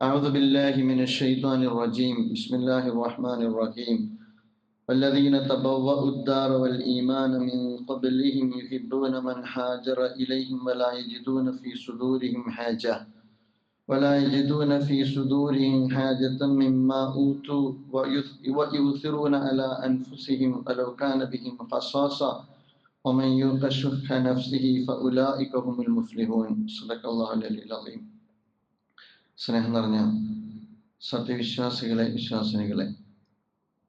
أعوذ بالله من الشيطان الرجيم بسم الله الرحمن الرحيم والذين تبوأوا الدار والإيمان من قبلهم يحبون من هاجر إليهم ولا يجدون في صدورهم حاجة مما أوتوا ويؤثرون على أنفسهم ولو كان بهم خصاصة ومن يوق شح نفسه فأولئك هم المفلحون صدق الله العلي العظيم. സ്നേഹം നിറഞ്ഞ സത്യവിശ്വാസികളെ, വിശ്വാസിനികളെ,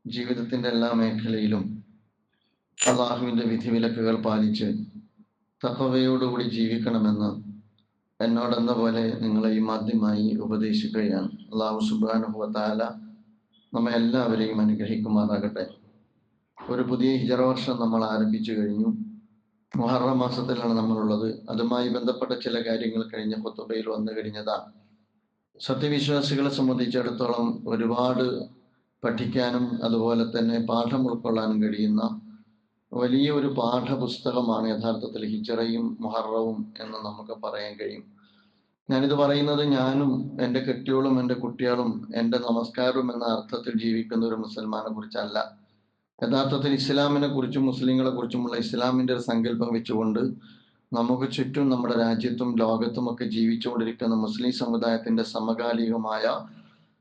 ജീവിതത്തിൻ്റെ എല്ലാ മേഖലയിലും അള്ളാഹുവിൻ്റെ വിധിവിലക്കുകൾ പാലിച്ച് തഖ്വയോടുകൂടി ജീവിക്കണമെന്ന് എന്നോടെന്ന പോലെ നിങ്ങളെയും ആദ്യമായി ഉപദേശിക്കുകയാണ്. അള്ളാഹു സുബ്ഹാനഹു വ തആല നമ്മെ എല്ലാവരെയും അനുഗ്രഹിക്കുമാറാകട്ടെ. ഒരു പുതിയ ഹിജറ വർഷം നമ്മൾ ആരംഭിച്ചു കഴിഞ്ഞു. മുഹറം മാസത്തിലാണ് നമ്മളുള്ളത്. അതുമായി ബന്ധപ്പെട്ട ചില കാര്യങ്ങൾ കഴിഞ്ഞ ഖുതുബയിൽ വന്നു കഴിഞ്ഞതാണ്. സത്യവിശ്വാസികളെ സംബന്ധിച്ചിടത്തോളം ഒരുപാട് പഠിക്കാനും അതുപോലെ തന്നെ പാഠം ഉൾക്കൊള്ളാനും കഴിയുന്ന വലിയ ഒരു പാഠപുസ്തകമാണ് യഥാർത്ഥത്തിൽ ഹിജറയും മുഹറവും എന്ന് നമുക്ക് പറയാൻ കഴിയും. ഞാനിത് പറയുന്നത് ഞാനും എൻ്റെ കെട്ടിയോളും എൻ്റെ കുട്ടികളും എൻ്റെ നമസ്കാരവും എന്ന അർത്ഥത്തിൽ ജീവിക്കുന്ന ഒരു മുസൽമാനെ കുറിച്ചല്ല. യഥാർത്ഥത്തിൽ ഇസ്ലാമിനെ കുറിച്ചും മുസ്ലിങ്ങളെ കുറിച്ചുമുള്ള ഇസ്ലാമിൻ്റെ ഒരു സങ്കല്പം വെച്ചുകൊണ്ട് നമുക്ക് ചുറ്റും നമ്മുടെ രാജ്യത്തും ലോകത്തുമൊക്കെ ജീവിച്ചുകൊണ്ടിരിക്കുന്ന മുസ്ലിം സമുദായത്തിന്റെ സമകാലികമായ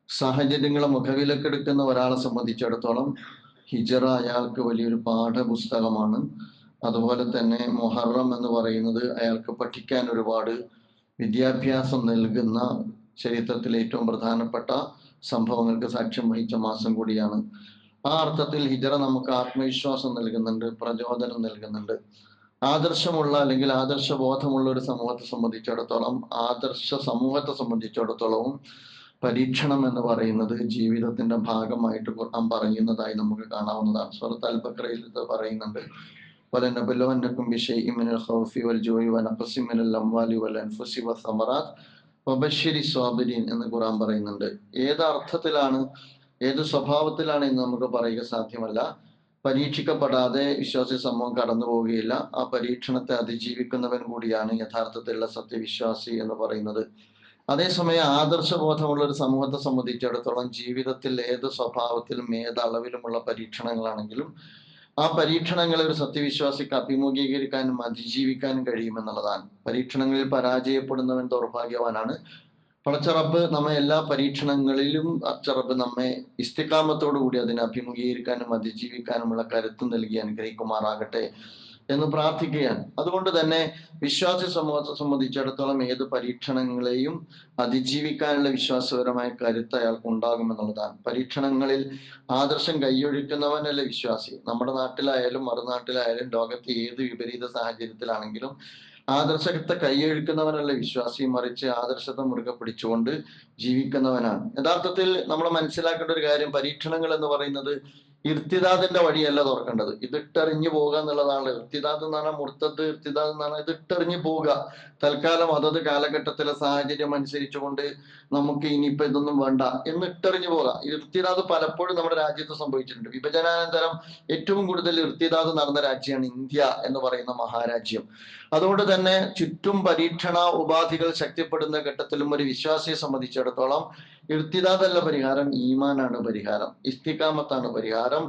സാഹചര്യങ്ങളെ മുഖവിലക്കെടുക്കുന്ന ഒരാളെ സംബന്ധിച്ചിടത്തോളം ഹിജറ അയാൾക്ക് വലിയൊരു പാഠപുസ്തകമാണ്. അതുപോലെ തന്നെ മുഹറം എന്ന് പറയുന്നത് അയാൾക്ക് പഠിക്കാൻ ഒരുപാട് വിദ്യാഭ്യാസം നൽകുന്ന, ചരിത്രത്തിൽ ഏറ്റവും പ്രധാനപ്പെട്ട സംഭവങ്ങൾക്ക് സാക്ഷ്യം വഹിച്ച മാസം കൂടിയാണ്. ആ അർത്ഥത്തിൽ ഹിജറ നമുക്ക് ആത്മവിശ്വാസം നൽകുന്നുണ്ട്, പ്രചോദനം നൽകുന്നുണ്ട്. ആദർശമുള്ള അല്ലെങ്കിൽ ആദർശബോധമുള്ള ഒരു സമൂഹത്തെ സംബന്ധിച്ചിടത്തോളവും പരീക്ഷണം എന്ന് പറയുന്നത് ജീവിതത്തിന്റെ ഭാഗമായിട്ട് ഖുർആൻ പറയുന്നതായി നമുക്ക് കാണാവുന്നതാണ്. സൂറത്ത് അൽ ബഖറയിൽ ഇത് പറയുന്നുണ്ട്. വലനബലുവന്നകും ബിശൈഇൻ മിനൽ ഖൗഫി വൽ ജൂഇ വനഖ്സിൻ മിനൽ അംവാലി വൽ അൻഫുസി വസ്സമറാത്ത് വബശ്ശിരിസ് സ്വാബിരീൻ എന്ന് ഖുർആൻ പറയുന്നുണ്ട്. ഏത് അർത്ഥത്തിലാണ്, ഏത് സ്വഭാവത്തിലാണ് എന്ന് നമുക്ക് പറയുക സാധ്യമല്ല. പരീക്ഷിക്കപ്പെടാതെ വിശ്വാസി സമൂഹം കടന്നു പോവുകയില്ല. ആ പരീക്ഷണത്തെ അതിജീവിക്കുന്നവൻ കൂടിയാണ് യഥാർത്ഥത്തിലുള്ള സത്യവിശ്വാസി എന്ന് പറയുന്നത്. അതേസമയം ആദർശബോധമുള്ള ഒരു സമൂഹത്തെ സംബന്ധിച്ചിടത്തോളം ജീവിതത്തിൽ ഏത് സ്വഭാവത്തിലും ഏത് അളവിലുമുള്ള പരീക്ഷണങ്ങളാണെങ്കിലും ആ പരീക്ഷണങ്ങളെ ഒരു സത്യവിശ്വാസിക്ക് അഭിമുഖീകരിക്കാനും അതിജീവിക്കാനും കഴിയുമെന്നുള്ളതാണ്. പരീക്ഷണങ്ങളിൽ പരാജയപ്പെടുന്നവൻ ദൗർഭാഗ്യവാനാണ്. പടച്ചറബ് നമ്മെ എല്ലാ പരീക്ഷണങ്ങളിലും അച്ചറബ് നമ്മെ ഇസ്തിഖാമത്തോടു കൂടി അതിനെ അഭിമുഖീകരിക്കാനും അതിജീവിക്കാനുമുള്ള കരുത്ത് നൽകി അനുഗ്രഹിക്കുമാറാകട്ടെ എന്ന് പ്രാർത്ഥിക്കുകയാണ്. അതുകൊണ്ട് തന്നെ വിശ്വാസി സമൂഹത്തെ സംബന്ധിച്ചിടത്തോളം ഏത് പരീക്ഷണങ്ങളെയും അതിജീവിക്കാനുള്ള വിശ്വാസപരമായ കരുത്ത് അയാൾക്ക് ഉണ്ടാകുമെന്നുള്ളതാണ്. പരീക്ഷണങ്ങളിൽ ആദർശം കൈയൊഴിക്കുന്നവനല്ല വിശ്വാസി. നമ്മുടെ നാട്ടിലായാലും മറുനാട്ടിലായാലും ലോകത്തെ ഏത് വിപരീത സാഹചര്യത്തിലാണെങ്കിലും ആദർശത്തെ കൈയൊഴിക്കുന്നവനല്ല വിശ്വാസി, മറിച്ച് ആദർശത്തെ മുറുകെ പിടിച്ചുകൊണ്ട് ജീവിക്കുന്നവനാണ്. യഥാർത്ഥത്തിൽ നമ്മൾ മനസ്സിലാക്കേണ്ട ഒരു കാര്യം, പരീക്ഷണങ്ങൾ എന്ന് പറയുന്നത് ഇർത്തിദാദിന്റെ വഴിയല്ല തുറക്കേണ്ടത്. ഇതിട്ടെറിഞ്ഞു പോവുക എന്നുള്ളതാണ്. ഇർത്തിദാദ് എന്ന് പറഞ്ഞാൽ മുർത്തദ്, ഇർത്തിദാദ് എന്ന് പറഞ്ഞാൽ ഇതിട്ടെറിഞ്ഞു പോവുക. തൽക്കാലം അതത് കാലഘട്ടത്തിലെ സാഹചര്യം അനുസരിച്ചുകൊണ്ട് നമുക്ക് ഇനിയിപ്പോ ഇതൊന്നും വേണ്ട എന്ന് ഇട്ടെറിഞ്ഞു പോവുക. ഇർത്തിദാദ് പലപ്പോഴും നമ്മുടെ രാജ്യത്ത് സംഭവിച്ചിട്ടുണ്ട്. വിഭജനാനന്തരം ഏറ്റവും കൂടുതൽ ഇർത്തിദാദ് നടന്ന രാജ്യമാണ് ഇന്ത്യ എന്ന് പറയുന്ന മഹാരാജ്യം. അതുകൊണ്ട് തന്നെ ചുറ്റും പരീക്ഷണ ഉപാധികൾ ശക്തിപ്പെടുന്ന ഘട്ടത്തിലും ഒരു വിശ്വാസിയെ സംബന്ധിച്ചിടത്തോളം ഇർത്തിദാദല്ല പരിഹാരം, ഈമാനാണ് പരിഹാരം, ഇസ്തിഖാമത്താണ് പരിഹാരം.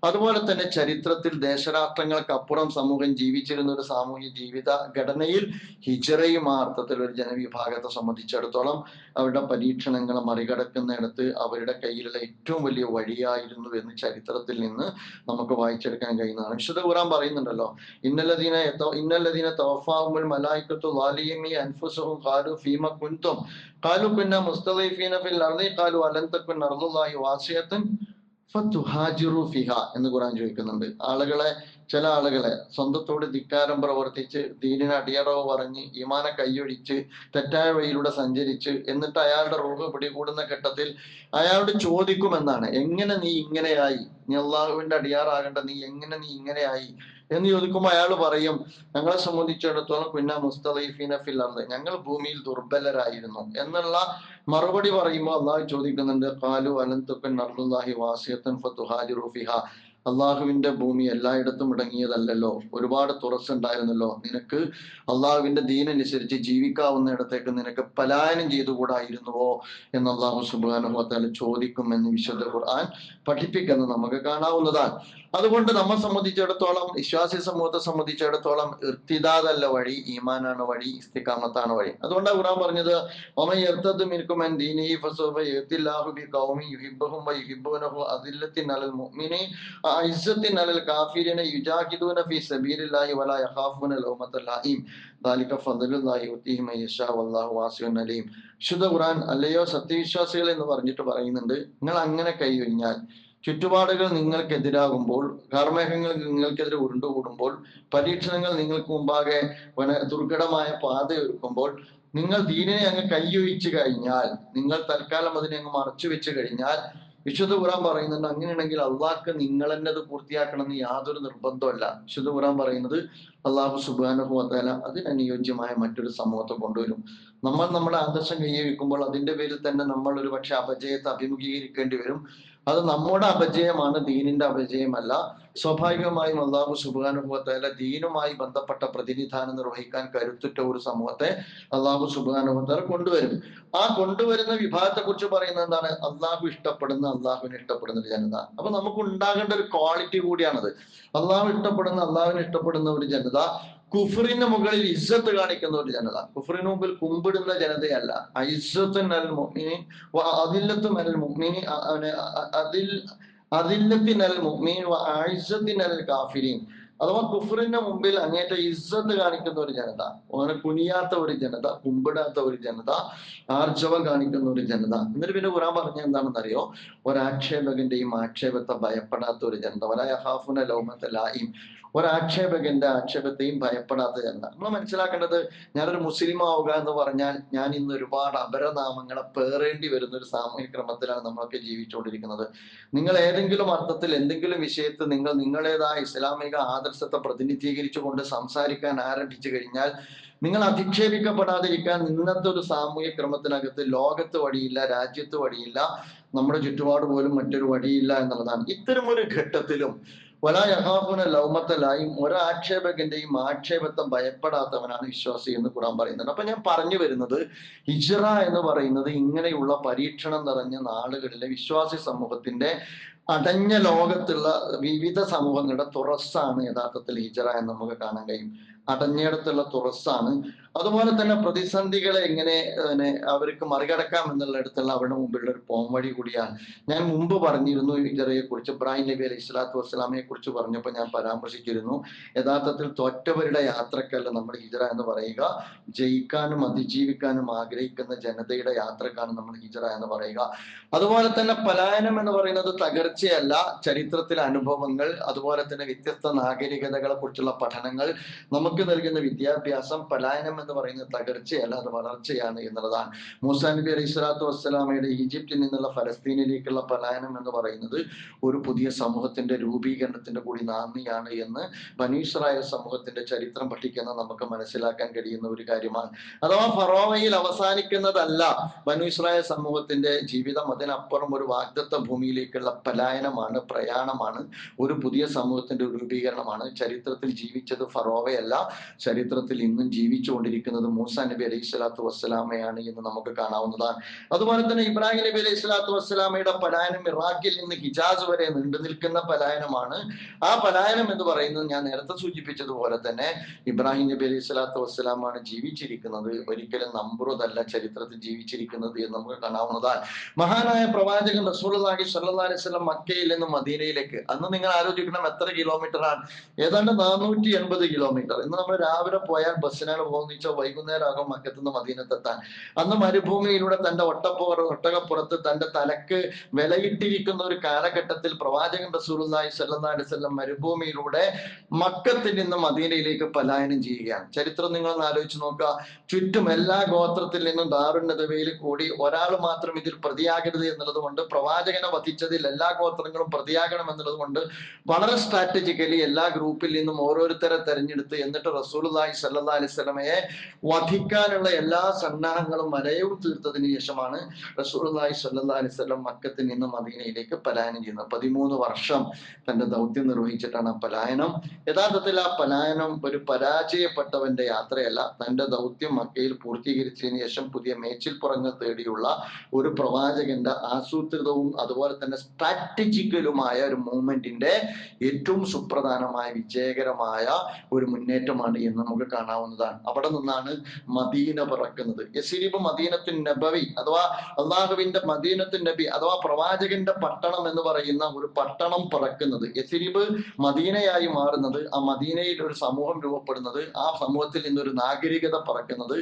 അതുപോലെ തന്നെ ചരിത്രത്തിൽ ദേശരാഷ്ട്രങ്ങൾക്കപ്പുറം സമൂഹം ജീവിച്ചിരുന്ന ഒരു സാമൂഹ്യ ജീവിത ഘടനയിൽ ഹിജറയും ആ അർത്ഥത്തിൽ ഒരു ജനവിഭാഗത്തെ സംബന്ധിച്ചിടത്തോളം അവരുടെ പരീക്ഷണങ്ങളെ മറികടക്കുന്നിടത്ത് അവരുടെ കയ്യിലുള്ള ഏറ്റവും വലിയ വഴിയായിരുന്നു എന്ന് ചരിത്രത്തിൽ നിന്ന് നമുക്ക് വായിച്ചെടുക്കാൻ കഴിയുന്നതാണ്. വിശുദ്ധ ഖുർആൻ പറയുന്നുണ്ടല്ലോ, ഇന്നല്ലദീന തവഫാഹുമുൽ മലായികത്തു ളാലിമി അൻഫുസഹും ഖാലു ഫീമ കുൻതും ഖാലു കുന്ന മുസ്തദീഫീന ഫിൽ അർളി ഖാലു അലൻ തകുൻ അർളുല്ലാഹി വാസിയതൻ ഫതുഹാജിറു ഫിഹ എന്ന് ഖുർആൻ ചോദിക്കുന്നുണ്ട്. ചില ആളുകളെ സ്വന്തത്തോട് ധിക്കാരം പ്രവർത്തിച്ച് ദീനിന് അടിയറവ് പറഞ്ഞ് ഈമാനെ കൈയൊഴിച്ച് തെറ്റായ വഴിയിലൂടെ സഞ്ചരിച്ച് എന്നിട്ട് അയാളുടെ റൂഹ് പിടികൂടുന്ന ഘട്ടത്തിൽ അയാളോട് ചോദിക്കുമെന്നാണ്, എങ്ങനെ നീ ഇങ്ങനെയായി, നീ അള്ളാഹുവിന്റെ അടിയാറാകേണ്ട നീ ഇങ്ങനെയായി എന്ന് ചോദിക്കുമ്പോൾ അയാൾ പറയും, ഞങ്ങളെ സംബന്ധിച്ചിടത്തോളം പിന്നെ മുസ്തദീഫീന ഫിൽ അർള്, ഞങ്ങൾ ഭൂമിയിൽ ദുർബലരായിരുന്നു എന്നുള്ള മറുപടി പറയുമ്പോൾ അള്ളാഹു ചോദിക്കുന്നുണ്ട്, ഖാലു അലൻ തകുൻ അർളുല്ലാഹി വാസിയതൻ ഫതുഹാജിറു ഫിഹ, അള്ളാഹുവിന്റെ ഭൂമി എല്ലായിടത്തും ഇടങ്ങിയതല്ലല്ലോ, ഒരുപാട് തുറസ്സുണ്ടായിരുന്നല്ലോ, നിനക്ക് അള്ളാഹുവിന്റെ ദീനനുസരിച്ച് ജീവിക്കാവുന്നിടത്തേക്ക് നിനക്ക് പലായനം ചെയ്തുകൂടായിരുന്നുവോ എന്ന് അള്ളാഹു സുബ്ഹാനഹു വ തആല ചോദിക്കുമെന്ന് വിശുദ്ധ ഖുർആൻ പഠിപ്പിക്കുന്നത് നമുക്ക് കാണാവുന്നതാണ്. അതുകൊണ്ട് നമ്മെ സംബന്ധിച്ചിടത്തോളം, വിശ്വാസി സമൂഹത്തെ സംബന്ധിച്ചിടത്തോളം ഇർത്തിദാദല്ല വഴി, ഈമാനാണ് വഴി, ഇസ്തിഖാമത്താണ് വഴി. അതുകൊണ്ടാണ് ഖുർആൻ പറഞ്ഞത് വമൻ യർതദ് മിൻകും അൻ ദീനിഹി ഫസൗഫ യഅതില്ലാഹു ബിഖൗമി യുഹിബ്ബുഹും വയുഹിബ്ബൂനഹു അദില്ലത്തിൻ അലൽ മുഅ്മിനീൻ അഇസ്സത്തിൻ അലൽ കാഫിരീന യുജാഹിദൂന ഫീ സബീലില്ലാഹി വലാ യഖാഫൂന ലൗമത ലായിം ദാലിക ഫദ്ലുല്ലാഹി യുതീഹി മൻ യശാ വല്ലാഹു വാസിഉൻ അലീം. വിശുദ്ധ ഖുർആൻ അല്ലയോ സത്യവിശ്വാസികൾ എന്ന് പറഞ്ഞിട്ട് പറയുന്നുണ്ട്, നിങ്ങൾ അങ്ങനെ കൈയൊഴിഞ്ഞാൽ, ചുറ്റുപാടുകൾ നിങ്ങൾക്കെതിരാകുമ്പോൾ, കാർമേഘങ്ങൾ നിങ്ങൾക്കെതിരെ ഉരുണ്ടുകൂടുമ്പോൾ, പരീക്ഷണങ്ങൾ നിങ്ങൾക്ക് മുമ്പാകെ ദുർഘടമായ പാതയൊരുക്കുമ്പോൾ, നിങ്ങൾ ദീനിനെ അങ്ങ് കൈയൊഴിച്ചു കഴിഞ്ഞാൽ, നിങ്ങൾ തൽക്കാലം അതിനെ അങ്ങ് മറച്ചു വെച്ച് കഴിഞ്ഞാൽ, വിശുദ്ധ ഖുർആൻ പറയുന്നുണ്ട് അങ്ങനെയാണെങ്കിൽ അള്ളാഹ്ക്ക് നിങ്ങൾ തന്നെ അത് പൂർത്തിയാക്കണമെന്ന് യാതൊരു നിർബന്ധമല്ല. വിശുദ്ധ ഖുർആൻ പറയുന്നത് അള്ളാഹു സുബ്ഹാനഹു വ തആല അതിനനുയോജ്യമായ മറ്റൊരു സമൂഹത്തെ കൊണ്ടുവരും. നമ്മൾ നമ്മുടെ ആദർശം കൈവയ്ക്കുമ്പോൾ അതിന്റെ പേരിൽ തന്നെ നമ്മൾ ഒരു പക്ഷെ അപജയത്തെ അഭിമുഖീകരിക്കേണ്ടി വരും. അത് നമ്മുടെ അപജയമാണ്, ദീനിന്റെ അപജയമല്ല. സ്വാഭാവികമായും അള്ളാഹു സുബ്ഹാനഹു വ തആല ദീനുമായി ബന്ധപ്പെട്ട പ്രതിനിധാനം നിർവഹിക്കാൻ കരുത്തുറ്റ ഒരു സമൂഹത്തെ അള്ളാഹു സുബ്ഹാനഹു വ തആല കൊണ്ടുവരും. ആ കൊണ്ടുവരുന്ന വിഭാഗത്തെ കുറിച്ച് പറയുന്നത് എന്താണ്? അള്ളാഹു ഇഷ്ടപ്പെടുന്ന, അള്ളാഹുവിനെ ഇഷ്ടപ്പെടുന്ന ഒരു ജനത. അപ്പൊ നമുക്ക് ഉണ്ടാകേണ്ട ഒരു ക്വാളിറ്റി കൂടിയാണത്. അള്ളാഹു ഇഷ്ടപ്പെടുന്ന, അള്ളാഹുവിനെ ഇഷ്ടപ്പെടുന്ന ഒരു ജനത, കുഫറിന് മുകളിൽ ഇസ്സത്ത് കാണിക്കുന്ന ഒരു ജനത, കുഫറിന് മുമ്പിൽ കുമ്പിടുന്ന ജനതയല്ല. ഇസ്സത്തുൻ അലൽ മുഅ്മിനീൻ വ അദില്ലത്തുൻ അലൽ മുഅ്മിനീൻ അതില്ലത്തിൻ അലൽ മുഅ്മിനീൻ വ അഇസ്സത്തിൻ അലൽ കാഫിരീൻ. അഥവാ കുഫറിന്റെ മുമ്പിൽ അങ്ങേറ്റ ഇസ്സത്ത് കാണിക്കുന്ന ഒരു ജനത, അങ്ങനെ കുനിയാത്ത ഒരു ജനത, കുമ്പിടാത്ത ഒരു ജനത, ആർജവം കാണിക്കുന്ന ഒരു ജനത. എന്നിട്ട് പിന്നെ ഖുർആൻ പറഞ്ഞ എന്താണെന്ന് അറിയോ? ഒരാക്ഷേപകന്റെയും ആക്ഷേപത്തെ ഭയപ്പെടാത്ത ഒരു ജനത. വലാ യഖാഫൂന ലൗമത ലായിം. ഒരാക്ഷേപകന്റെ ആക്ഷേപത്തെയും ഭയപ്പെടാത്ത ജനത. നമ്മൾ മനസ്സിലാക്കേണ്ടത്, ഞാനൊരു മുസ്ലിം ആവുക എന്ന് പറഞ്ഞാൽ ഞാൻ ഇന്ന് ഒരുപാട് അപരനാമങ്ങളെ പേറേണ്ടി വരുന്ന ഒരു സാമൂഹിക ക്രമത്തിലാണ് നമ്മളൊക്കെ ജീവിച്ചുകൊണ്ടിരിക്കുന്നത്. നിങ്ങൾ ഏതെങ്കിലും അർത്ഥത്തിൽ എന്തെങ്കിലും വിഷയത്ത് നിങ്ങൾ നിങ്ങളുടേതായ ഇസ്ലാമിക ആദർശത്തെ പ്രതിനിധീകരിച്ചുകൊണ്ട് സംസാരിക്കാൻ ആരംഭിച്ചു കഴിഞ്ഞാൽ, നിങ്ങൾ അധിക്ഷേപിക്കപ്പെടാതിരിക്കാൻ ഇന്നത്തെ ഒരു സാമൂഹിക ക്രമത്തിനകത്ത് ലോകത്ത് വഴിയില്ല, രാജ്യത്ത് വഴിയില്ല, നമ്മുടെ ചുറ്റുപാട് പോലും മറ്റൊരു വഴിയില്ല എന്നുള്ളതാണ്. ഇത്തരം ഒരു ഘട്ടത്തിലും വലാ യഖാഫൂന ലൗമത ലായിം, ഒരാക്ഷേപകന്റെയും ആക്ഷേപത്തെ ഭയപ്പെടാത്തവനാണ് വിശ്വാസി എന്ന് ഖുർആൻ പറയുന്നുണ്ട്. അപ്പൊ ഞാൻ പറഞ്ഞു വരുന്നത്, ഹിജ്റ എന്ന് പറയുന്നത് ഇങ്ങനെയുള്ള പരീക്ഷണം നിറഞ്ഞ നാളുകളിലെ വിശ്വാസി സമൂഹത്തിന്റെ അടഞ്ഞ ലോകത്തുള്ള വിവിധ സമൂഹങ്ങളുടെ തുറസ്സാണ് യഥാർത്ഥത്തിൽ ഹിജ്റ എന്ന് നമുക്ക് കാണാൻ കഴിയും. അടഞ്ഞിടത്തുള്ള തുറസ്സാണ്. അതുപോലെ തന്നെ പ്രതിസന്ധികളെ എങ്ങനെ അവർക്ക് മറികടക്കാം എന്നുള്ളിടത്തുള്ള അവരുടെ മുമ്പിലുള്ള ഒരു പോംവഴി കൂടിയാണ്. ഞാൻ മുമ്പ് പറഞ്ഞിരുന്നു ഹിജ്റയെ കുറിച്ച്, ഇബ്രാഹിം നബി അലൈഹി സ്വലാത്തു വസ്സലാമയെ കുറിച്ച് പറഞ്ഞപ്പോൾ ഞാൻ പരാമർശിച്ചിരുന്നു, യഥാർത്ഥത്തിൽ തോറ്റവരുടെ യാത്രക്കല്ല നമ്മൾ ഹിജ്റ എന്ന് പറയുക, ജയിക്കാനും അതിജീവിക്കാനും ആഗ്രഹിക്കുന്ന ജനതയുടെ യാത്രക്കാണ് നമ്മൾ ഹിജ്റ എന്ന് പറയുക. അതുപോലെ തന്നെ പലായനം എന്ന് പറയുന്നത് തകർച്ചയല്ല, ചരിത്രത്തിലെ അനുഭവങ്ങൾ, അതുപോലെ തന്നെ വ്യത്യസ്ത നാഗരികതകളെ കുറിച്ചുള്ള പഠനങ്ങൾ നമുക്ക് നൽകുന്ന വിദ്യാഭ്യാസം, പലായനം എന്ന് പറയുന്നത് തകർച്ചയല്ല, അത് വളർച്ചയാണ് എന്നുള്ളതാണ്. മൂസാ നബി അലൈഹി സ്വലാത്തു വസ്സലാമയുടെ ഈജിപ്തിൽ നിന്നുള്ള ഫലസ്തീനിലേക്കുള്ള പലായനം എന്ന് പറയുന്നത് ഒരു പുതിയ സമൂഹത്തിന്റെ രൂപീകരണത്തിന്റെ കൂടി നാന്ദിയാണ് എന്ന് ബനീ ഇസ്രായേൽ സമൂഹത്തിന്റെ ചരിത്രം പഠിക്കുന്ന നമുക്ക് മനസ്സിലാക്കാൻ കഴിയുന്ന ഒരു കാര്യമാണ്. അഥവാ ഫറോവയിൽ അവസാനിക്കുന്നതല്ല ബനീ ഇസ്രായേൽ സമൂഹത്തിന്റെ ജീവിതം, അതിനപ്പുറം ഒരു വാഗ്ദത്ത ഭൂമിയിലേക്കുള്ള പലായനമാണ്, പ്രയാണമാണ്, ഒരു പുതിയ സമൂഹത്തിന്റെ രൂപീകരണമാണ്. ചരിത്രത്തിൽ ജീവിച്ചത് ഫറോവയല്ല, ചരിത്രത്തിൽ ഇന്നും ജീവിച്ചുകൊണ്ടിരിക്കുന്നത് മൂസാ നബി അലൈഹി സ്വലാത്തു വസ്സലാമയാണ് എന്ന് നമുക്ക് കാണാവുന്നതാണ്. അതുപോലെ തന്നെ ഇബ്രാഹിം നബി അലൈഹി സ്വലാത്തു വസ്സലാമയുടെ പലായനം ഇറാഖിൽ നിന്ന് ഹിജാസ് വരെ നീണ്ടു നിൽക്കുന്ന പലായനമാണ്. ആ പലായനം എന്ന് പറയുന്നത് ഞാൻ നേരത്തെ സൂചിപ്പിച്ചതുപോലെ തന്നെ ഇബ്രാഹിം നബി അലൈഹി സ്വലാത്തു വസ്സലാമാണ് ജീവിച്ചിരിക്കുന്നത്, ഒരിക്കലും നമ്പുറതല്ല ചരിത്രത്തിൽ ജീവിച്ചിരിക്കുന്നത് എന്ന് നമുക്ക് കാണാവുന്നതാണ്. മഹാനായ പ്രവാചകൻ റസൂലുള്ളാഹി സ്വല്ലല്ലാഹി അലൈഹി വസല്ലം മക്കയിൽ നിന്ന് മദീനയിലേക്ക്, അന്ന് നിങ്ങൾ ആലോചിക്കണം എത്ര കിലോമീറ്റർ ആണ്? ഏതാണ്ട് 480 കിലോമീറ്റർ. ഇന്ന് നമ്മൾ രാവിലെ പോയാൽ ബസ്സിനാണ് പോകുന്ന വൈകുന്നേരം ആകും മക്കത്തുനിന്ന് മദീനത്തെത്താൻ. അന്ന് മരുഭൂമിയിലൂടെ തന്റെ ഒട്ടകപ്പുറത്ത് തന്റെ തലക്ക് വിലയിട്ടിരിക്കുന്ന ഒരു കാലഘട്ടത്തിൽ പ്രവാചകൻ റസൂലുള്ളാഹി സ്വല്ലല്ലാഹി അലൈഹി വസല്ലം മരുഭൂമിയിലൂടെ മക്കത്തിൽ നിന്ന് മദീനയിലേക്ക് പലായനം ചെയ്യുകയാണ്. ചരിത്രം നിങ്ങളൊന്ന് ആലോചിച്ച് നോക്കുക. ചുറ്റും എല്ലാ ഗോത്രത്തിൽ നിന്നും ദാറുന്നദവയിൽ കൂടി ഒരാൾ മാത്രം ഇതിൽ പ്രതിയാകരുത് എന്നുള്ളത് കൊണ്ട്, പ്രവാചകനെ വധിച്ചതിൽ എല്ലാ ഗോത്രങ്ങളും പ്രതിയാകണം എന്നുള്ളത് കൊണ്ട് വളരെ സ്ട്രാറ്റജിക്കലി എല്ലാ ഗ്രൂപ്പിൽ നിന്നും ഓരോരുത്തരെ തെരഞ്ഞെടുത്ത് എന്നിട്ട് റസൂലുള്ളാഹി സ്വല്ലല്ലാഹി അലൈഹി വസല്ലമയെ വധിക്കാനുള്ള എല്ലാ സന്നാഹങ്ങളും വലയവും തീർത്തതിന് ശേഷമാണ് റസൂലുള്ളാഹി സ്വല്ലല്ലാഹി അലൈഹി വസല്ലം മക്കത്തിൽ നിന്ന് മദീനയിലേക്ക് പലായനം ചെയ്യുന്നത്. 13 വർഷം തന്റെ ദൗത്യം നിർവഹിച്ചിട്ടാണ് ആ പലായനം. യഥാർത്ഥത്തിൽ ആ പലായനം ഒരു പരാജയപ്പെട്ടവന്റെ യാത്രയല്ല. തന്റെ ദൗത്യം മക്കയിൽ പൂർത്തീകരിച്ചതിന് ശേഷം പുതിയ മേച്ചിൽപ്പുറങ്ങൾ തേടിയുള്ള ഒരു പ്രവാചകന്റെ ആസൂത്രിതവും അതുപോലെ തന്നെ സ്ട്രാറ്റജിക്കലുമായ ഒരു മൂവ്മെന്റിന്റെ ഏറ്റവും സുപ്രധാനമായ വിജയകരമായ ഒരു മുന്നേറ്റമാണ് എന്ന് നമുക്ക് കാണാവുന്നതാണ്. അവിടെ നിന്നാണ് മദീന പിറക്കുന്നത്. യസ്രിബ് മദീനത്തുൻ നബവി അഥവാ അള്ളാഹുവിന്റെ മദീനത്തുൻ നബി അഥവാ പ്രവാചകന്റെ പട്ടണം എന്ന് പറയുന്ന ഒരു പട്ടണം പിറക്കുന്നത്. യസ്രിബ് മദീനയായി മാറുന്നത്, ആ മദീനയിൽ ഒരു സമൂഹം രൂപപ്പെടുന്നത്, ആ സമൂഹത്തിൽ നിന്നൊരു നാഗരികത പിറക്കുന്നത്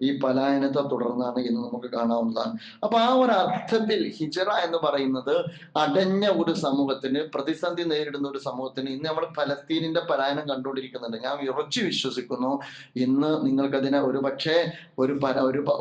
ഈ പലായനത്തെ തുടർന്നാണ് എന്ന് നമുക്ക് കാണാവുന്നതാണ്. അപ്പൊ ആ ഒരു അർത്ഥത്തിൽ ഹിജറ എന്ന് പറയുന്നത് അടഞ്ഞ ഒരു സമൂഹത്തിന്, പ്രതിസന്ധി നേരിടുന്ന ഒരു സമൂഹത്തിന്, ഇന്ന് നമ്മൾ ഫലസ്തീനിന്റെ പലായനം കണ്ടുകൊണ്ടിരിക്കുന്നുണ്ട്. ഞാൻ ഉറച്ചു വിശ്വസിക്കുന്നു ഇന്ന് നിങ്ങൾക്കതിനെ ഒരുപക്ഷെ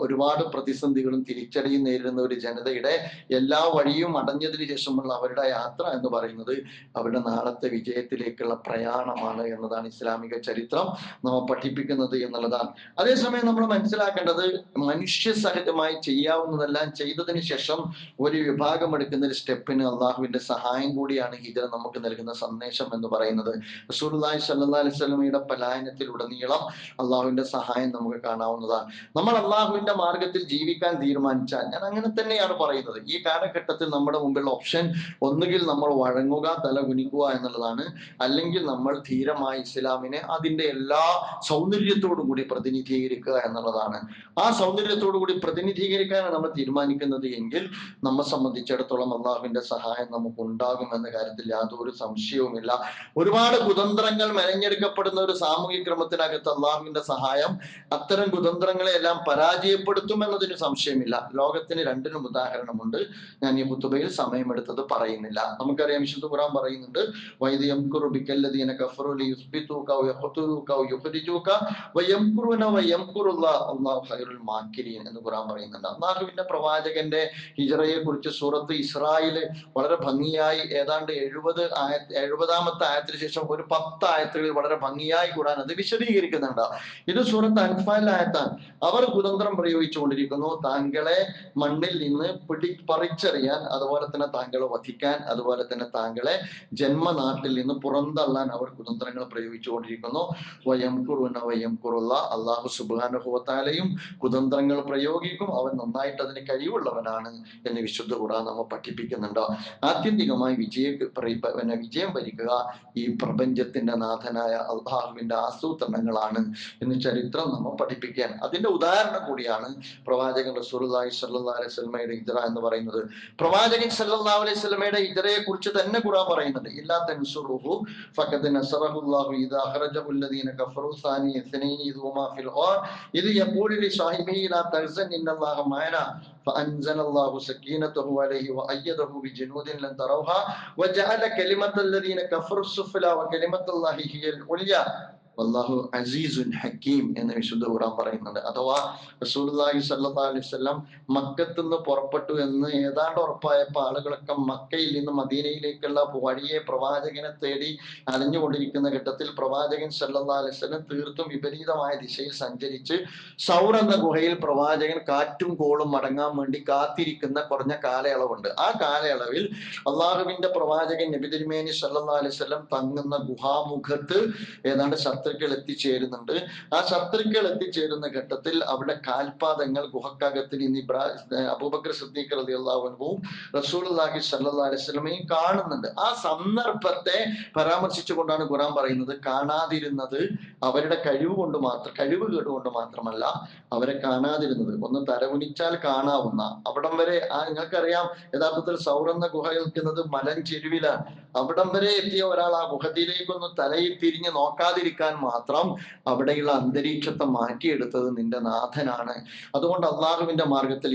ഒരുപാട് പ്രതിസന്ധികളും തിരിച്ചടിയും നേരിടുന്ന ഒരു ജനതയുടെ എല്ലാ വഴിയും അടഞ്ഞതിന് ശേഷമുള്ള അവരുടെ യാത്ര എന്ന് പറയുന്നത് അവരുടെ നാളത്തെ വിജയത്തിലേക്കുള്ള പ്രയാണമാണ് എന്നതാണ് ഇസ്ലാമിക ചരിത്രം നമ്മൾ പഠിപ്പിക്കുന്നത് എന്നുള്ളതാണ്. അതേസമയം നമ്മൾ മനസ്സിലാക്കേണ്ടത് മനുഷ്യ സഹജമായി ചെയ്യാവുന്നതെല്ലാം ചെയ്തതിന് ശേഷം ഒരു വിഭാഗം എടുക്കുന്ന ഒരു സ്റ്റെപ്പിന് അള്ളാഹുവിന്റെ സഹായം കൂടിയാണ് ഹിജറ നമുക്ക് നൽകുന്ന സന്ദേശം എന്ന് പറയുന്നത്. റസൂലുള്ളാഹി സ്വല്ലല്ലാഹി അലൈഹി വസല്ലമയുടെ പലായനത്തിലുടനീളം അള്ളാഹുവിന്റെ സഹായം നമുക്ക് കാണാവുന്നതാണ്. നമ്മൾ അള്ളാഹുവിന്റെ മാർഗത്തിൽ ജീവിക്കാൻ തീരുമാനിച്ചാൽ, ഞാൻ അങ്ങനെ തന്നെയാണ് പറയുന്നത്, ഈ കാലഘട്ടത്തിൽ നമ്മുടെ മുമ്പിൽ ഓപ്ഷൻ ഒന്നുകിൽ നമ്മൾ വഴങ്ങുക, തല കുനിക്കുക എന്നുള്ളതാണ്, അല്ലെങ്കിൽ നമ്മൾ ധീരമായ ഇസ്ലാമിനെ അതിന്റെ എല്ലാ സൗന്ദര്യത്തോടു കൂടി പ്രതിനിധീകരിക്കുക എന്നുള്ളതാണ്. ആ സൗന്ദര്യത്തോടു കൂടി പ്രതിനിധീകരിക്കാനാണ് നമ്മൾ തീരുമാനിക്കുന്നത് എങ്കിൽ നമ്മെ സംബന്ധിച്ചിടത്തോളം അള്ളാഹുവിന്റെ സഹായം നമുക്ക് ഉണ്ടാകുമെന്ന കാര്യത്തിൽ യാതൊരു സംശയവുമില്ല. ഒരുപാട് കുതന്ത്രങ്ങൾ മെനഞ്ഞെടുക്കപ്പെടുന്ന ഒരു സാമൂഹിക ക്രമത്തിനകത്ത് അള്ളാഹുവിന്റെ സഹായം അത്തരം കുതന്ത്രങ്ങളെ എല്ലാം പരാജയപ്പെടുത്തുമെന്നതിന് സംശയമില്ല. ലോകത്തിന് രണ്ടിനും ഉദാഹരണമുണ്ട്. ഞാൻ ഈ ഖുതുബയിൽ സമയമെടുത്തത് പറയുന്നില്ല. നമുക്കറിയാം, വിശുദ്ധ ഖുർആൻ പറയുന്നുണ്ട്, വൈദ് യംകുറു ബിക്കല്ലദീന കഫറു ലിയുസ്ബിതുക വയഖ്തുലുക വയുഖ്രിജൂക വയംകുറുന വയംകുറുല്ലാഹു അല്ലാഹു ഖൈറുൽ മാക്കിരീൻ എന്ന് ഖുർആൻ പറയുന്നുണ്ട്. അള്ളാഹുവിന്റെ പ്രവാചകന്റെ ഹിജറയെ കുറിച്ച് സൂറത്ത് ഇസ്രായേല് വളരെ ഭംഗിയായി ഏതാണ്ട് 70-ാമത്തെ ആയത്തിന് ശേഷം ഒരു 10 ആയത്തുകളിൽ വളരെ ഭംഗിയായി ഖുർആൻ അത് വിശദീകരിക്കുന്നുണ്ട്. ഇത് സൂറത്ത് അൻഫാലിലെ ആയത്താണ്. അവർ കുതന്ത്രം പ്രയോഗിച്ചുകൊണ്ടിരിക്കുന്നു, താങ്കളെ മണ്ണിൽ നിന്ന് പറിച്ചെറിയാൻ, അതുപോലെ തന്നെ താങ്കളെ വധിക്കാൻ, അതുപോലെ തന്നെ താങ്കളെ ജന്മനാട്ടിൽ നിന്ന് പുറന്തള്ളാൻ അവർ കുതന്ത്രങ്ങൾ പ്രയോഗിച്ചുകൊണ്ടിരിക്കുന്നു. വയംകുറുന വയംകുറുള്ള അല്ലാഹു സുബ്ഹാനഹു വ തആലയും കുതന്ത്രങ്ങൾ പ്രയോഗിക്കും, അവൻ നന്നായിട്ട് അതിന് കഴിവുള്ളവനാണ് എന്ന് വിശുദ്ധ ഖുർആൻ നമ്മെ പഠിപ്പിക്കുന്നുണ്ട്. ആത്യന്തികമായി വിജയം വരിക്കുക ഈ പ്രപഞ്ചത്തിന്റെ നാഥനായ അള്ളാഹുവിന്റെ ആസൂത്രണങ്ങളാണ് എന്ന് ചരിത്രം നമ്മെ പഠിപ്പിക്കുകയാണ്. അതിന്റെ ഉദാഹരണം കൂടിയാണ് പ്രവാചകൻ റസൂലുള്ളാഹി സ്വല്ലല്ലാഹി അലൈഹി വസല്ലമയുടെ ഹിജറ എന്ന് പറയുന്നത്. പ്രവാചകൻ സ്വല്ലല്ലാഹു അലൈഹി വസല്ലമയുടെ ഹിജറയെ കുറിച്ച് തന്നെ ഖുർആൻ പറയുന്നുണ്ട്, ഇല്ലാ തൻസുറുഹു ഫഖദ് നസറഹുല്ലാഹു ഇദാ അഖ്റജഹു അല്ലദീന കഫറു സാനി ഇസ്നൈനി ഇദ് ഹുമാ ഫിൽ ഗാർ ഇദ് യഖൂലു ലിസാഹിബിഹി ലാ തഹ്സൻ ഇന്നല്ലാഹ മഅനാ فأنزل الله سكينته عليه وأيده بجنود لم تروها وجعل كلمة الذين كفروا السفلى وكلمة الله هي العليا വല്ലാഹു അസീസുൻ ഹക്കീം എന്ന് വിശുദ്ധ ഖുർആൻ പറയുന്നുണ്ട്. അഥവാ റസൂലുള്ളാഹി സ്വല്ലല്ലാഹി അലൈഹി വസല്ലം മക്കത്ത് നിന്ന് പുറപ്പെട്ടു എന്ന് ഏതാണ്ട് ഉറപ്പായപ്പോൾ ആളുകളൊക്കെ മക്കയിൽ നിന്ന് മദീനയിലേക്കുള്ള വഴിയെ പ്രവാചകനെ തേടി അലഞ്ഞുകൊണ്ടിരിക്കുന്ന ഘട്ടത്തിൽ പ്രവാചകൻ സ്വല്ലല്ലാഹി അലൈഹി വസല്ലം തീർത്തും വിപരീതമായ ദിശയിൽ സഞ്ചരിച്ച് സൗർ എന്ന ഗുഹയിൽ പ്രവാചകൻ കാറ്റും കോളും മടങ്ങാൻ വേണ്ടി കാത്തിരിക്കുന്ന കുറഞ്ഞ കാലയളവുണ്ട്. ആ കാലയളവിൽ അള്ളാഹുവിന്റെ പ്രവാചകൻ നബി തിരുമേനി സ്വല്ലല്ലാഹി അലൈഹി വസല്ലം തങ്ങുന്ന ഗുഹാമുഖത്ത് ഏതാണ്ട് ശത്രുക്കൾ എത്തിച്ചേരുന്നുണ്ട്. ആ ശത്രുക്കൾ എത്തിച്ചേരുന്ന ഘട്ടത്തിൽ അവിടെ കാൽപാദങ്ങൾ ഗുഹക്കകത്തിൽ നിന്ന് അബൂബക്കർ സിദ്ദീഖ് റളിയല്ലാഹു അൻഹുവും റസൂലുള്ളാഹി സ്വല്ലല്ലാഹി അലൈഹി വസല്ലമയും കാണുന്നുണ്ട്. ആ സന്ദർഭത്തെ പരാമർശിച്ചുകൊണ്ടാണ് ഖുർആൻ പറയുന്നത്, കാണാതിരുന്നത് അവരുടെ കഴിവ് കേടുകൊണ്ട് മാത്രമല്ല, അവരെ കാണാതിരുന്നത് ഒന്ന് തലകുനിച്ചാൽ കാണാവുന്ന അവിടം വരെ നിങ്ങൾക്കറിയാം, യഥാർത്ഥത്തിൽ സൗർ എന്ന ഗുഹ നിൽക്കുന്നത് മലഞ്ചെരുവിലാണ്. അവിടം വരെ എത്തിയ ഒരാൾ ആ ഗുഹത്തിലേക്കൊന്ന് തലയിൽ തിരിഞ്ഞ് നോക്കാതിരിക്കാൻ മാത്രം അവിടെയുള്ള അന്തരീക്ഷത്തെ മാറ്റിയെടുത്തത് നിന്റെ നാഥനാണ്. അതുകൊണ്ട് അള്ളാഹുവിന്റെ മാർഗത്തിൽ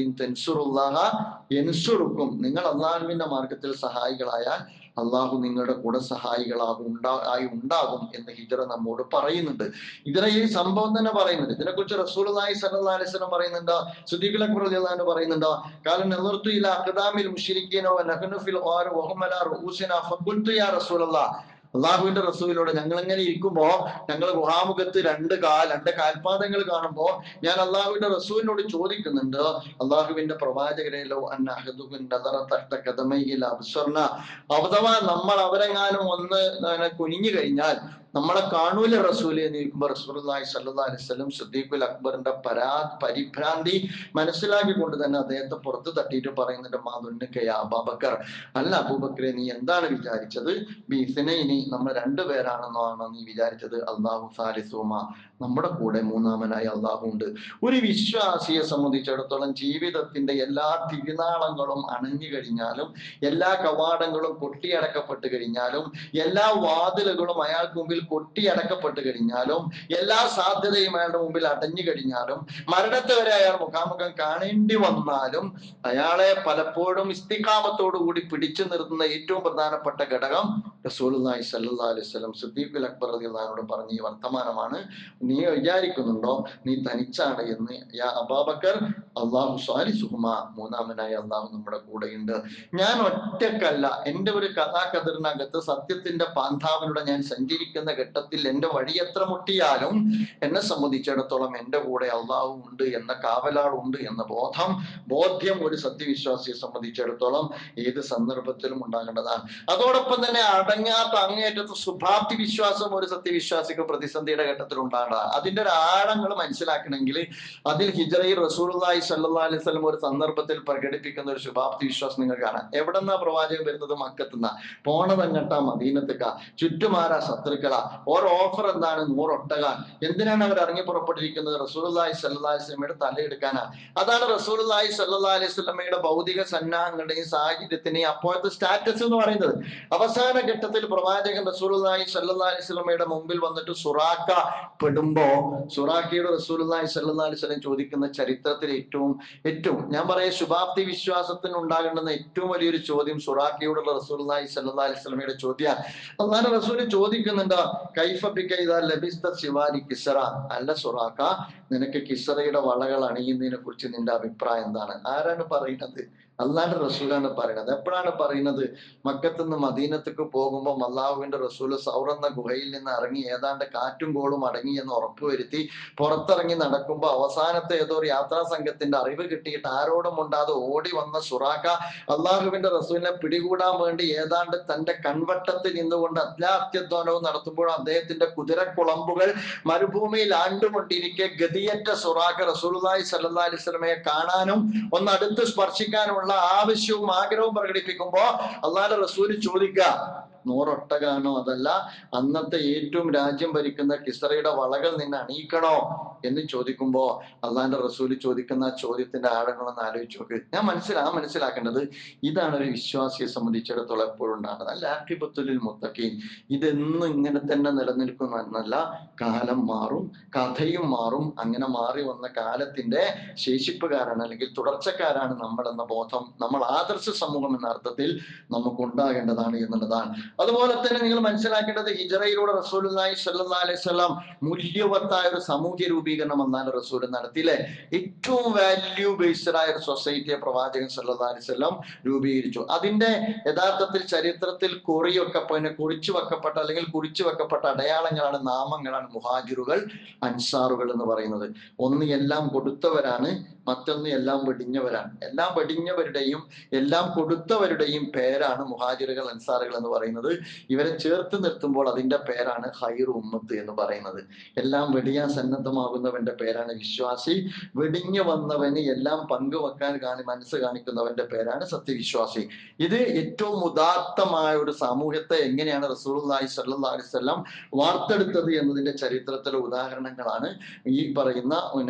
യൻസുറുക്കും, നിങ്ങൾ അള്ളാഹുവിന്റെ മാർഗത്തിൽ സഹായികളായാൽ അള്ളാഹു നിങ്ങളുടെ കൂടെ ഉണ്ടാകും എന്ന് ഹിജറ നമ്മോട് പറയുന്നുണ്ട്. ഹിജറ ഈ സംഭവം തന്നെ പറയുന്നുണ്ട്. ഇതിനെക്കുറിച്ച് റസൂലുള്ളാഹി സ്വല്ലല്ലാഹി അലൈഹി വസല്ലം പറയുന്നുണ്ട്, സിദ്ദീഖുൽ അക്ബർ റളിയല്ലാഹു അൻഹു പറയുന്നുണ്ട്, ഖാല നദർതു ഇലാ അഖ്ദാമിൽ മുശ്രിക്കീന വനഹ്നു ഫിൽ ഗാർ വഹും അലാ റൂസിനാ ഫഖുൽതു യാ റസൂലല്ലാഹ് അള്ളാഹുവിന്റെ റസൂലിനോട് ഞങ്ങൾ ഇങ്ങനെ ഇരിക്കുമ്പോ ഞങ്ങൾ ഗുഹാമുഖത്ത് രണ്ട് കാൽപാദങ്ങൾ കാണുമ്പോ ഞാൻ അള്ളാഹുവിന്റെ റസൂലിനോട് ചോദിക്കുന്നുണ്ട്, അള്ളാഹുവിന്റെ പ്രവാചകരെല്ലോ അഥവാ നമ്മൾ അവരെങ്ങാനും ഒന്ന് കുനിഞ്ഞു കഴിഞ്ഞാൽ നമ്മളെ കാണൂല റസൂല് എന്ന് ചോദിക്കുമ്പോൾ റസൂലുള്ളാഹി സ്വല്ലല്ലാഹി അലൈഹി വസല്ലം സിദ്ദീഖുൽ അക്ബറിന്റെ പരിഭ്രാന്തി മനസ്സിലാക്കിക്കൊണ്ട് തന്നെ അദ്ദേഹത്തെ പുറത്ത് തട്ടിയിട്ട് പറയുന്നുണ്ട്, മാതുന്നക്കയാ അബൂബക്കർ, അല്ല അബൂബക്കറെ നീ എന്താണ് വിചാരിച്ചത്? ബിസ്നൈനി, നമ്മൾ രണ്ടുപേരാണെന്നാണോ നീ വിചാരിച്ചത്? അല്ലാഹു സാലിസുമ, നമ്മുടെ കൂടെ മൂന്നാമനായി അള്ളാഹു ഉണ്ട്. ഒരു വിശ്വാസിയെ സംബന്ധിച്ചിടത്തോളം ജീവിതത്തിന്റെ എല്ലാ തിരുനാളങ്ങളും അണഞ്ഞു കഴിഞ്ഞാലും, എല്ലാ കവാടങ്ങളും കൊട്ടിയടക്കപ്പെട്ട് കഴിഞ്ഞാലും, എല്ലാ വാതിലുകളും അയാൾക്ക് മുമ്പിൽ കൊട്ടിയടക്കപ്പെട്ട് കഴിഞ്ഞാലും, എല്ലാ സാധ്യതയും അയാളുടെ മുമ്പിൽ അടഞ്ഞു കഴിഞ്ഞാലും, മരണത്തെ വരെ അയാൾ മുഖാമുഖം കാണേണ്ടി വന്നാലും അയാളെ പലപ്പോഴും ഇസ്തിഖാമത്തോടു കൂടി പിടിച്ചു നിർത്തുന്ന ഏറ്റവും പ്രധാനപ്പെട്ട ഘടകം റസൂലുള്ളാഹി സ്വല്ലല്ലാഹി അലൈഹി വസല്ലം സിദ്ദീഖുൽ അക്ബർ റളിയല്ലാഹു അൻഹു പറഞ്ഞ ഈ വർത്തമാനമാണ്. നീ വിചാരിക്കുന്നുണ്ടോ നീ തനിച്ചാണ് എന്ന്? യാ അബൂബക്കർ അല്ലാഹു സാലിസുഹുമാ, മൂന്നാമനായ അള്ളാഹു നമ്മുടെ കൂടെയുണ്ട്. ഞാൻ ഒറ്റക്കല്ല. എൻ്റെ ഒരു കഥാകഥറിനകത്ത് സത്യത്തിന്റെ പാന്താവിലൂടെ ഞാൻ സഞ്ചരിക്കുന്ന ഘട്ടത്തിൽ എൻ്റെ വഴി എത്ര മുട്ടിയാലും എന്നെ സംബന്ധിച്ചിടത്തോളം എൻ്റെ കൂടെ അള്ളാഹു ഉണ്ട് എന്ന കാവലാളുണ്ട് എന്ന ബോധ്യം ഒരു സത്യവിശ്വാസിയെ സംബന്ധിച്ചിടത്തോളം ഏത് സന്ദർഭത്തിലും ഉണ്ടാകേണ്ടതാണ്. അതോടൊപ്പം തന്നെ അടങ്ങാത്ത അങ്ങേയറ്റത്ത് ശുഭാപ്തി വിശ്വാസം ഒരു സത്യവിശ്വാസിക്ക് പ്രതിസന്ധിയുടെ ഘട്ടത്തിൽ ഉണ്ടാകേണ്ടതാണ്. അതിന്റെ ഒരു ആഴങ്ങൾ മനസ്സിലാക്കണമെങ്കിൽ അതിൽ ഹിജ്റയിൽ റസൂലുള്ളാഹി സ്വല്ലല്ലാഹി അലൈഹി വസല്ലം ഒരു സന്ദർഭത്തിൽ പ്രകടിപ്പിക്കുന്ന ഒരു ശുഭാപ്തി വിശ്വാസം നിങ്ങൾ കാണാം. എവിടെന്നാ പ്രവാചകൻ വരുന്നത്? മക്കത്തുനിന്നാ. പോണതെങ്ങട്ടാ? മദീനത്തേക്കാ. ചുറ്റുമാരാ ശത്രുക്കളാ. ഓരോ ഓഫർ എന്താണ്? 100 ഒട്ടകാൻ. എന്തിനാണ് അവർ ഇറങ്ങി പുറപ്പെട്ടിരിക്കുന്നത്? റസൂലുള്ളാഹി സ്വല്ലല്ലാഹി അലൈഹി വസല്ലമയുടെ തലയെടുക്കാനാ. അതാണ് റസൂലുള്ളാഹി സ്വല്ലല്ലാഹി അലൈഹി വസല്ലമയുടെ ഭൗതിക സന്നാഹങ്ങളുടെയും സാഹചര്യത്തിന്റെയും അപ്പോഴത്തെ സ്റ്റാറ്റസ് എന്ന് പറയുന്നത്. അവസാന ഘട്ടത്തിൽ പ്രവാചകൻ റസൂലുള്ളാഹി സ്വല്ലല്ലാഹി അലൈഹി വസല്ലമയുടെ മുമ്പിൽ വന്നിട്ട് സുറാക്ക പെടുമ്പോ സുറാഖയുടെ റസൂലുള്ളാഹി സ്വല്ലല്ലാഹി അലൈഹി വസല്ലം ചോദിക്കുന്ന ചരിത്രത്തിൽ ഏറ്റവും ഞാൻ പറയാം ശുഭാപ്തി വിശ്വാസത്തിന് ഉണ്ടാകേണ്ടുന്ന ഏറ്റവും വലിയൊരു ചോദ്യം സുറാഖയോടുള്ള റസൂലുള്ളാഹി സ്വല്ലല്ലാഹി അലൈഹി വസല്ലമയുടെ ചോദ്യം. അല്ലാഹുവിന്റെ റസൂൽ ചോദിക്കുന്നുണ്ട്, കൈഫ ബിക ഇദാ ലബിസ്ത ശിവാരി കിസ്റ, അല്ല സുറാഖ, നിനക്ക് കിസ്റയുടെ വളകൾ അണിയുന്നതിനെ കുറിച്ച് നിന്റെ അഭിപ്രായം എന്താണ്? ആരാണ് പറയുന്നത്? അള്ളാന്റെ റസൂലാണ് പറയുന്നത്. എപ്പോഴാണ് പറയുന്നത്? മക്കത്തുനിന്ന് മദീനത്തേക്ക് പോകുമ്പോൾ അള്ളാഹുവിന്റെ റസൂല് സൗർ എന്ന ഗുഹയിൽ നിന്ന് ഇറങ്ങി ഏതാണ്ട് കാറ്റും കോളും അടങ്ങി എന്ന് ഉറപ്പുവരുത്തി പുറത്തിറങ്ങി നടക്കുമ്പോൾ അവസാനത്തെ ഏതോ ഒരു യാത്രാ സംഘത്തിന്റെ അറിവ് കിട്ടിയിട്ട് ആരോടും ഉണ്ടാതെ ഓടി വന്ന സുറാഖ അള്ളാഹുവിന്റെ റസൂലിനെ പിടികൂടാൻ വേണ്ടി ഏതാണ്ട് തന്റെ കൺവട്ടത്തിൽ നിന്നുകൊണ്ട് അത്യാധ്വാനവും നടത്തുമ്പോൾ അദ്ദേഹത്തിന്റെ കുതിരക്കുളമ്പുകൾ മരുഭൂമിയിൽ ആണ്ടുകൊണ്ടിരിക്കെ ഗതിയറ്റ സുറാഖ റസൂലുള്ളാഹി സ്വല്ലല്ലാഹി അലൈഹി വസല്ലമയെ കാണാനും ഒന്ന് അടുത്ത് സ്പർശിക്കാനും ആവശ്യവും ആഗ്രഹവും പ്രകടിപ്പിക്കുമ്പോ അള്ളാഹുവിന്റെ റസൂല് ചോദിക്കുക, 100 ഒട്ടകാണോ? അതല്ല അന്നത്തെ ഏറ്റവും രാജ്യം ഭരിക്കുന്ന കിസ്റയുടെ വളകൾ നിന്നെ അണിയിക്കണോ എന്ന് ചോദിക്കുമ്പോ അള്ളാഹിന്റെ റസൂല് ചോദിക്കുന്ന ചോദ്യത്തിന്റെ ആഴങ്ങളൊന്ന് ആലോചിച്ച് നോക്ക്. ഞാൻ മനസ്സിലാക്കേണ്ടത് ഇതാണ് ഒരു വിശ്വാസിയെ സംബന്ധിച്ചിടത്തോളം എപ്പോഴും ഉണ്ടാകുന്നത്. അല്ല ആഖിബത്തുലിൽ മുത്തഖീൻ, ഇതെന്നും ഇങ്ങനെ തന്നെ നിലനിൽക്കുന്ന എന്നല്ല. കാലം മാറും, കഥയും മാറും. അങ്ങനെ മാറി വന്ന കാലത്തിന്റെ ശേഷിപ്പുകാരാണ് അല്ലെങ്കിൽ തുടർച്ചക്കാരാണ് നമ്മൾ എന്ന ബോധം നമ്മൾ ആദർശ സമൂഹം എന്ന അർത്ഥത്തിൽ നമുക്ക് ഉണ്ടാകേണ്ടതാണ് എന്നുള്ളതാണ്. അതുപോലെ തന്നെ നിങ്ങൾ മനസ്സിലാക്കേണ്ടത് ഹിജ്റയിലൂടെ റസൂലുള്ളാഹി സ്വല്ലല്ലാഹി അലൈഹി വസല്ലം മൂല്യവത്തായ ഒരു സാമൂഹ്യ രൂപീകരണം എന്നാണ് റസൂൽ നടത്തിയില്ലേ. ഏറ്റവും വാല്യൂ ബേസ്ഡ് ആയ ഒരു സൊസൈറ്റിയെ പ്രവാചകൻ സ്വല്ലല്ലാഹി അലൈഹി വസല്ലം രൂപീകരിച്ചു. അതിന്റെ യഥാർത്ഥത്തിൽ ചരിത്രത്തിൽ കുറിച്ചു വെക്കപ്പെട്ട അടയാളങ്ങളാണ്, നാമങ്ങളാണ് മുഹാജിറുകൾ, അൻസാറുകൾ എന്ന് പറയുന്നത്. ഒന്ന് എല്ലാം കൊടുത്തവരാണ്, മറ്റൊന്ന് എല്ലാം വെടിഞ്ഞവരാണ്. എല്ലാം വെടിഞ്ഞവരുടെയും എല്ലാം കൊടുത്തവരുടെയും പേരാണ് മുഹാജിറുകൾ, അൻസാറുകൾ എന്ന് പറയുന്നത്. ഇവരെ ചേർത്ത് നിർത്തുമ്പോൾ അതിന്റെ പേരാണ് ഖൈറു ഉമ്മത്ത് എന്ന് പറയുന്നത്. എല്ലാം വെടിയാൻ സന്നദ്ധമാകുന്നവന്റെ പേരാണ് വിശ്വാസി. വെടിഞ്ഞു വന്നവന് എല്ലാം പങ്കുവെക്കാൻ മനസ്സ് കാണിക്കുന്നവന്റെ പേരാണ് സത്യവിശ്വാസി. ഇത് ഏറ്റവും ഉദാത്തമായ ഒരു സമൂഹത്തെ എങ്ങനെയാണ് റസൂലുള്ളാഹി സ്വല്ലല്ലാഹി അലൈഹി വസല്ലം വാർത്തെടുത്തത് എന്നതിന്റെ ചരിത്രത്തിലെ ഉദാഹരണങ്ങളാണ് ഈ പറയുന്ന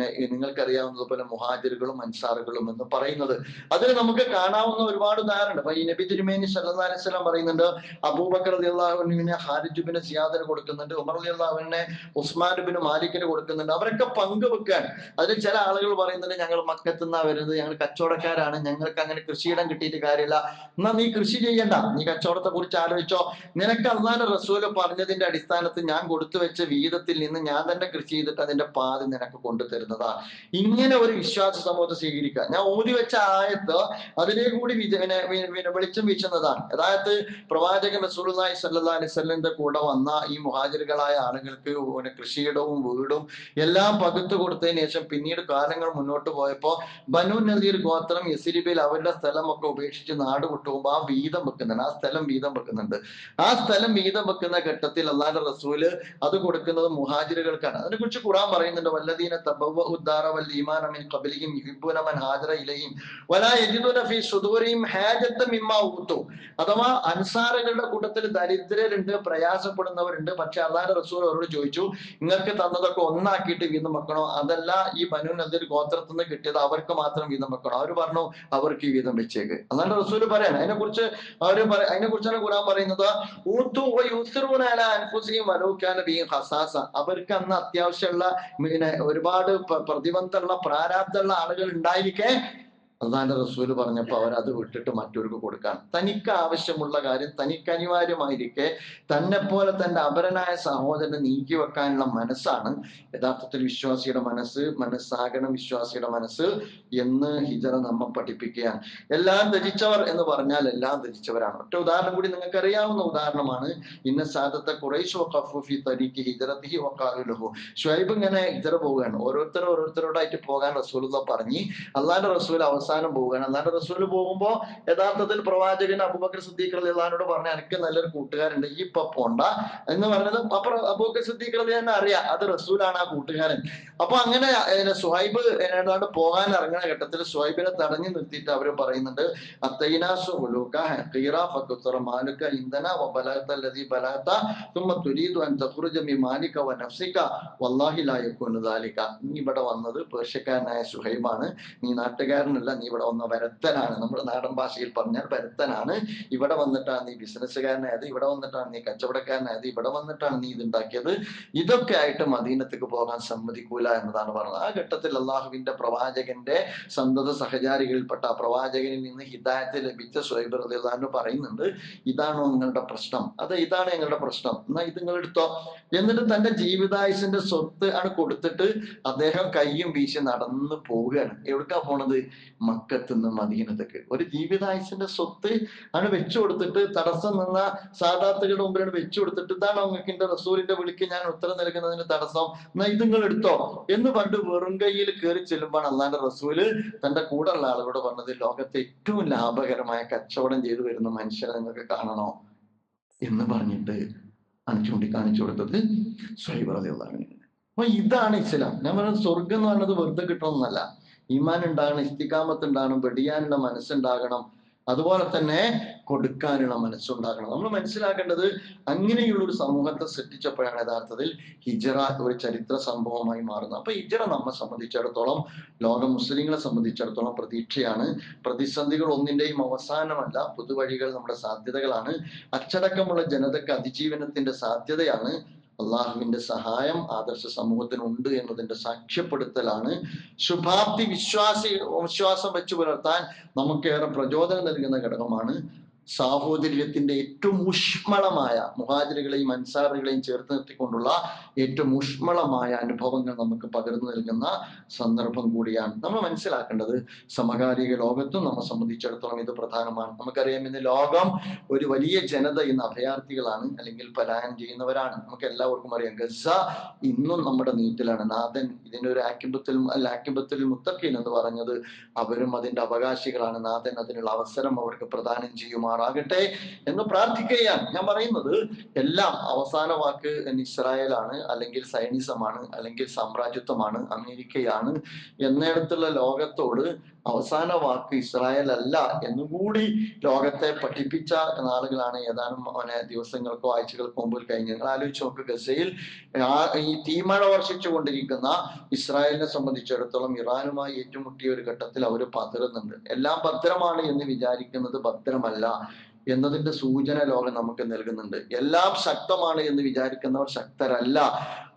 നിങ്ങൾക്കറിയാവുന്നതുപോലെ മുഹാജിറുകളും അൻസാറുകളും എന്ന് പറയുന്നത്. അതിൽ നമുക്ക് കാണാവുന്ന ഒരുപാട് ഉദാഹരണം. അപ്പൊ ഈ നബി തിരുമേനി സല്ലല്ലാഹു അലൈഹി വസല്ലം പറയുന്നുണ്ട്, അബൂബക്കർ റളിയല്ലാഹു അൻഹുവിനെ ഖാലിദ് ബിൻ സിയാദിന് കൊടുക്കുന്നുണ്ട്, ഉമർ റളിയല്ലാഹു അൻഹുവിനെ ഉസ്മാൻ ബിൻ മാലിക്കിന് കൊടുക്കുന്നുണ്ട്. അവരൊക്കെ പങ്കുവെക്കാൻ. അതിൽ ചില ആളുകൾ പറയുന്നുണ്ട്, ഞങ്ങൾ മക്കത്തുനിന്നാ വരുന്നത്, ഞങ്ങൾ കച്ചവടക്കാരാണ്, ഞങ്ങൾക്ക് അങ്ങനെ കൃഷിയിടം കിട്ടിയിട്ട് കാര്യമില്ല. എന്നാ നീ കൃഷി ചെയ്യണ്ട, നീ കച്ചവടത്തെ കുറിച്ച് ആലോചിച്ചോ. നിനക്ക് അല്ലാഹുവിന്റെ റസൂല് പറഞ്ഞതിന്റെ അടിസ്ഥാനത്തിൽ ഞാൻ കൊടുത്തു വെച്ച വീതത്തിൽ നിന്ന് ഞാൻ തന്നെ കൃഷി ചെയ്തിട്ട് അതിന്റെ പാതി നിനക്ക് കൊണ്ടുതരുന്നതാ. ഇങ്ങനെ ഒരു വിശ്വാസ സമൂഹത്തെ സ്വീകരിക്കുക. ഞാൻ ഊതി വെച്ച ആയത്ത് അതിലേ കൂടി വെളിച്ചം വീശുന്നതാണ്. അതായത് പ്രവാചകൻ റസൂലുള്ളാഹി സ്വല്ലല്ലാഹി അലൈഹി വസല്ലമയുടെ കൂടെ വന്ന ഈ മുഹാജിറുകളായ ആളുകൾക്ക് കൃഷിയിടവും വീടും എല്ലാം പകുത്തു കൊടുത്തതിന് ശേഷം പിന്നീട് കാലങ്ങൾ മുന്നോട്ട് പോയപ്പോൾ ബനു നദീർ ഗോത്രം യസ്രിബിൽ അവരുടെ സ്ഥലമൊക്കെ ഉപേക്ഷിച്ച് നാട് വിട്ടുപോകുമ്പോൾ ആ വീതം വെക്കുന്നുണ്ട്, ആ സ്ഥലം വീതം വെക്കുന്നുണ്ട്. ആ സ്ഥലം വീതം വെക്കുന്ന ഘട്ടത്തിൽ അള്ളാഹുവിന്റെ റസൂല് അത് കൊടുക്കുന്നത് മുഹാജിറുകൾക്കാണ്. അതിനെ കുറിച്ച് ഖുർആൻ പറയുന്നുണ്ട്, വല്ലദീന തബവ്വഉ ദാറ വൽ ഈമാന മിൻ ഖബ്ലിഹിം യുഹിബ്ബൂന മൻ ഹാജറ ഇലൈഹിം വലാ യജിദൂന ഫീ സുദൂരിഹിം ഹാജത്തൻ മിമ്മാ ഊതു. അഥവാ അൻസാറുകളുടെ കൂട്ടത്തിൽ ദരിദ്രരുണ്ട്, പ്രയാസപ്പെടുന്നവരുണ്ട്. പക്ഷെ അള്ളാഹുവിന്റെ റസൂൽ അവരോട് ചോദിച്ചു, നിങ്ങൾക്ക് തന്നതൊക്കെ ഒന്നാക്കിയിട്ട് വീതം വെക്കണോ, അതല്ല ഈ ബനു നദീർ ഗോത്രത്തിൽ നിന്ന് കിട്ടിയത് അവർക്ക് മാത്രം വീതം വെക്കണോ? അവർ പറഞ്ഞു അവർക്ക് ഈ വീതം വെച്ചേക്ക്. അള്ളാഹുവിന്റെ റസൂൽ പറയാണ് അതിനെക്കുറിച്ചാണ് ഖുർആൻ പറയുന്നത്, അവർക്ക് അന്ന് അത്യാവശ്യമുള്ള ഒരുപാട് പ്രതിബന്ധമുള്ള പ്രാരാബ്ധമുള്ള ആളുകൾ ഉണ്ടായിരിക്കെ അള്ളാന്റെ റസൂല് പറഞ്ഞപ്പോൾ അവരത് വിട്ടിട്ട് മറ്റവർക്ക് കൊടുക്കാൻ, തനിക്ക് ആവശ്യമുള്ള കാര്യം തനിക്ക് അനിവാര്യമായിരിക്കെ തന്നെ പോലെ തന്റെ അപരനായ സഹോദരനെ നീക്കി വെക്കാനുള്ള മനസ്സാണ് യഥാർത്ഥത്തിൽ വിശ്വാസിയുടെ മനസ്സാകണം വിശ്വാസിയുടെ മനസ്സ് എന്ന് ഹിജറ നമ്മെ പഠിപ്പിക്കുകയാണ്. എല്ലാം ത്യജിച്ചവർ എന്ന് പറഞ്ഞാൽ എല്ലാം ത്യജിച്ചവരാണ്. ഒറ്റ ഉദാഹരണം കൂടി നിങ്ങൾക്ക് അറിയാവുന്ന ഉദാഹരണമാണ്, ഇന്ന സാദത്തെ ഖുറൈശ് വഖഫു ഫീ തരീഖി ഹിജ്റതിഹി വഖാലു ലഹു. ശുഐബ് ഇങ്ങനെ ഹിജറ പോവുകയാണ്, ഓരോരുത്തരോടായിട്ട് പോകാൻ റസൂലുള്ളാഹി പറഞ്ഞ് അള്ളാന്റെ റസൂൽ അവസാനം പോവുകയാണ്. അള്ളാന്റെ റസൂൽ പോകുമ്പോൾ യഥാർത്ഥത്തിൽ പ്രവാചകൻ അബൂബക്കർ സിദ്ദീഖ് റളിയല്ലാഹുവിനോട് പറഞ്ഞ എനിക്ക് നല്ലൊരു കൂട്ടുകാരുണ്ട്, ഈ ഇപ്പൊ പോണ്ട എന്ന് പറഞ്ഞത്. അപ്പൊ അബൂബക്കർ സിദ്ദീഖ് റളിയല്ലാഹു അറിയാം അത് റസൂലാണ് ആ കൂട്ടുകാരൻ. അപ്പൊ അങ്ങനെ സുഹൈബ് ഏതാണ്ട് പോകാൻ ഇറങ്ങുന്ന ഘട്ടത്തിൽ സുഹൈബിനെ തടഞ്ഞു നിർത്തിയിട്ട് അവര് പറയുന്നുണ്ട്, നീ ഇവിടെ വന്നത് പേർഷ്യക്കാരനായ സുഹൈബാണ്, നീ നാട്ടുകാരനല്ല, നീ ഇവിടെ വന്ന വരത്തനാണ്. നമ്മുടെ നാടൻ ഭാഷയിൽ പറഞ്ഞാൽ വരത്തനാണ്. ഇവിടെ വന്നിട്ടാണ് നീ ബിസിനസ്സുകാരനായത്, ഇവിടെ വന്നിട്ടാണ് നീ കച്ചവടക്കാരനായത്, ഇവിടെ വന്നിട്ടാണ് നീ ഇതുണ്ടാക്കിയത്. ഇതൊക്കെ ആയിട്ട് മദീനത്തേക്ക് പോകാൻ സമ്മതിക്കൂല എന്നതാണ് പറഞ്ഞത്. ആ ഘട്ടത്തിൽ അള്ളാഹുവിന്റെ പ്രവാചകന്റെ സന്തത സഹചാരികളിൽപ്പെട്ട ആ പ്രവാചകനിൽ നിന്ന് ഹിദായത്ത് ലഭിച്ച സുഹൈബ് റളിയല്ലാഹു അൻഹു പറയുന്നുണ്ട്, ഇതാണോ നിങ്ങളുടെ പ്രശ്നം? ഇതാണ് ഞങ്ങളുടെ പ്രശ്നം, എന്നാ ഇത് നിങ്ങൾ എടുത്തോ. എന്നിട്ട് തന്റെ ജീവിതായുസിന്റെ സ്വത്ത് ആണ് കൊടുത്തിട്ട് അദ്ദേഹം കയ്യും വീശി നടന്ന് പോവുകയാണ്. എവിടേക്കാ പോണത്? മക്കത്തുനിന്ന് മദീനത്തേക്ക്. ഒരു ജീവിതായുസിന്റെ സ്വത്ത് ആണ് വെച്ചു കൊടുത്തിട്ട് തടസ്സം നിന്ന സാദാത്തുകളുടെ മുമ്പിലാണ് വെച്ചു കൊടുത്തിട്ട്, ഇതാണ് നിങ്ങൾക്ക് എന്റെ റസൂലിന്റെ വിളിക്ക് ഞാൻ ഉത്തരം നൽകുന്നതിന് തടസ്സം, എന്നാ ഇത് നിങ്ങൾ എടുത്തോ എന്ന് പണ്ട് വെറും കയ്യിൽ കയറി ചെല്ലുമ്പോൾ അള്ളാന്റെ റസൂല് തന്റെ കൂടെ ഉള്ള ആളുകളോട് പറഞ്ഞത്, ലോകത്തെ ഏറ്റവും ലാഭകരമായ കച്ചവടം ചെയ്തു വരുന്ന മനുഷ്യനെ നിങ്ങൾക്ക് കാണണോ എന്ന് പറഞ്ഞിട്ട് ചൂണ്ടിക്കാണിച്ചു കൊടുത്തത് സുഹൈബ് റളിയല്ലാഹു അൻഹു. അപ്പൊ ഇതാണ് ഇസ്ലാം. ഞാൻ പറയുന്നത് സ്വർഗം എന്ന് പറയുന്നത് വെറുതെ കിട്ടണമെന്നല്ല. ഈമാൻ ഉണ്ടാകണം, ഇസ്തിഖാമത്ത് ഉണ്ടാകണം, വെടിയാനുള്ള മനസ്സുണ്ടാകണം, അതുപോലെ തന്നെ കൊടുക്കാനുള്ള മനസ്സുണ്ടാകണം. നമ്മൾ മനസ്സിലാക്കേണ്ടത് അങ്ങനെയുള്ള ഒരു സമൂഹത്തെ സൃഷ്ടിച്ചപ്പോഴാണ് യഥാർത്ഥത്തിൽ ഹിജറ ഒരു ചരിത്ര സംഭവമായി മാറുന്നത്. അപ്പൊ ഹിജറ നമ്മെ സംബന്ധിച്ചിടത്തോളം, ലോക മുസ്ലിങ്ങളെ സംബന്ധിച്ചിടത്തോളം പ്രതീക്ഷയാണ്. പ്രതിസന്ധികൾ ഒന്നിന്റെയും അവസാനമല്ല, പുതുവഴികൾ നമ്മുടെ സാധ്യതകളാണ്. അച്ചടക്കമുള്ള ജനതയ്ക്ക് അതിജീവനത്തിന്റെ സാധ്യതയാണ്. അള്ളാഹുവിന്റെ സഹായം ആദർശ സമൂഹത്തിനുണ്ട് എന്നതിന്റെ സാക്ഷ്യപ്പെടുത്തലാണ്. ശുഭാപ്തി വിശ്വാസം വെച്ച് പുലർത്താൻ നമുക്കേറെ പ്രചോദനം നൽകുന്ന ഘടകമാണ്. സാഹോദര്യത്തിന്റെ ഏറ്റവും ഊഷ്മളമായ, മുഹാജിറുകളെയും അൻസാറുകളെയും ചേർത്ത് നിർത്തിക്കൊണ്ടുള്ള ഏറ്റവും ഊഷ്മളമായ അനുഭവങ്ങൾ നമുക്ക് പകർന്നു നൽകുന്ന സന്ദർഭം കൂടിയാണ്. നമ്മൾ മനസ്സിലാക്കേണ്ടത് സമകാലിക ലോകത്തും നമ്മെ സംബന്ധിച്ചിടത്തോളം ഇത് പ്രധാനമാണ്. നമുക്കറിയാം, ഇന്ന് ലോകം ഒരു വലിയ ജനത ഇന്ന് അഭയാർത്ഥികളാണ്, അല്ലെങ്കിൽ പലായനം ചെയ്യുന്നവരാണ്. നമുക്ക് എല്ലാവർക്കും അറിയാം, ഗസ ഇന്നും നമ്മുടെ നീറ്റിലാണ്. നാഥൻ ഇതിന്റെ ഒരു ആക്കിബത്തുൽ മുത്തഖീൻ എന്ന് പറഞ്ഞത് അവരും അതിന്റെ അവകാശികളാണ്. നാഥൻ അതിനുള്ള അവസരം അവർക്ക് പ്രദാനം ചെയ്യുമാറാകട്ടെ എന്ന് പ്രാർത്ഥിക്കുകയാണ്. ഞാൻ പറയുന്നത് എല്ലാം അവസാന വാക്ക് ഇസ്രായേലാണ്, അല്ലെങ്കിൽ സൈനിസമാണ്, അല്ലെങ്കിൽ സാമ്രാജ്യത്വമാണ്, അമേരിക്കയാണ് എന്നിടത്തുള്ള ലോകത്തോട് അവസാന വാക്ക് ഇസ്രായേൽ അല്ല എന്നുകൂടി ലോകത്തെ പഠിപ്പിച്ച നാളുകളാണ് ഏതാനും ദിവസങ്ങൾക്കോ ആഴ്ചകൾക്കോ മുമ്പിൽ കഴിഞ്ഞ്. നിങ്ങൾ ആലോചിച്ച് നോക്ക്, ഗസയിൽ ഈ തീമഴ വർഷിച്ചു കൊണ്ടിരിക്കുന്ന ഇസ്രായേലിനെ സംബന്ധിച്ചിടത്തോളം ഇറാനുമായി ഏറ്റുമുട്ടിയ ഒരു ഘട്ടത്തിൽ അവർ പതറുന്നുണ്ട്. എല്ലാം ഭദ്രമാണ് എന്ന് വിചാരിക്കുന്നത് ഭദ്രമല്ല എന്നതിന്റെ സൂചന ലോകം നമുക്ക് നൽകുന്നുണ്ട്. എല്ലാം ശക്തമാണ് എന്ന് വിചാരിക്കുന്നവർ ശക്തരല്ല.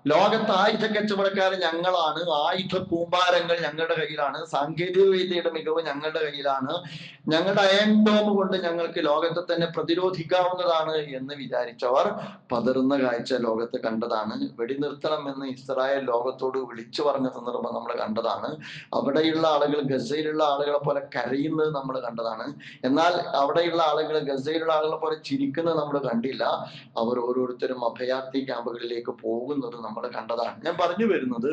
ലോകത്ത് ആയുധ കച്ചവടക്കാർ ഞങ്ങളാണ്, ആയുധ കൂമ്പാരങ്ങൾ ഞങ്ങളുടെ കയ്യിലാണ്, സാങ്കേതിക വിദ്യയുടെ മികവ് ഞങ്ങളുടെ കയ്യിലാണ്, ഞങ്ങളുടെ അയൺ ഡോം കൊണ്ട് ഞങ്ങൾക്ക് ലോകത്തെ തന്നെ പ്രതിരോധിക്കാവുന്നതാണ് എന്ന് വിചാരിച്ചവർ പതറുന്ന കാഴ്ച ലോകത്ത് കണ്ടതാണ്. വെടിനിർത്തണം എന്ന് ഇസ്രായേൽ ലോകത്തോട് വിളിച്ചു പറഞ്ഞ സന്ദർഭം നമ്മൾ കണ്ടതാണ്. അവിടെയുള്ള ആളുകൾ ഗസയിലുള്ള ആളുകളെ പോലെ കരയുന്നത് നമ്മൾ കണ്ടതാണ്. എന്നാൽ അവിടെയുള്ള ആളുകൾ ഗസയിലുള്ള ആളുകളെ പോലെ ചിരിക്കുന്നത് നമ്മൾ കണ്ടില്ല. അവർ ഓരോരുത്തരും അഭയാർത്ഥി ക്യാമ്പുകളിലേക്ക് പോകുന്നത് നമ്മൾ കണ്ടതാണ്. ഞാൻ പറഞ്ഞു വരുന്നത്,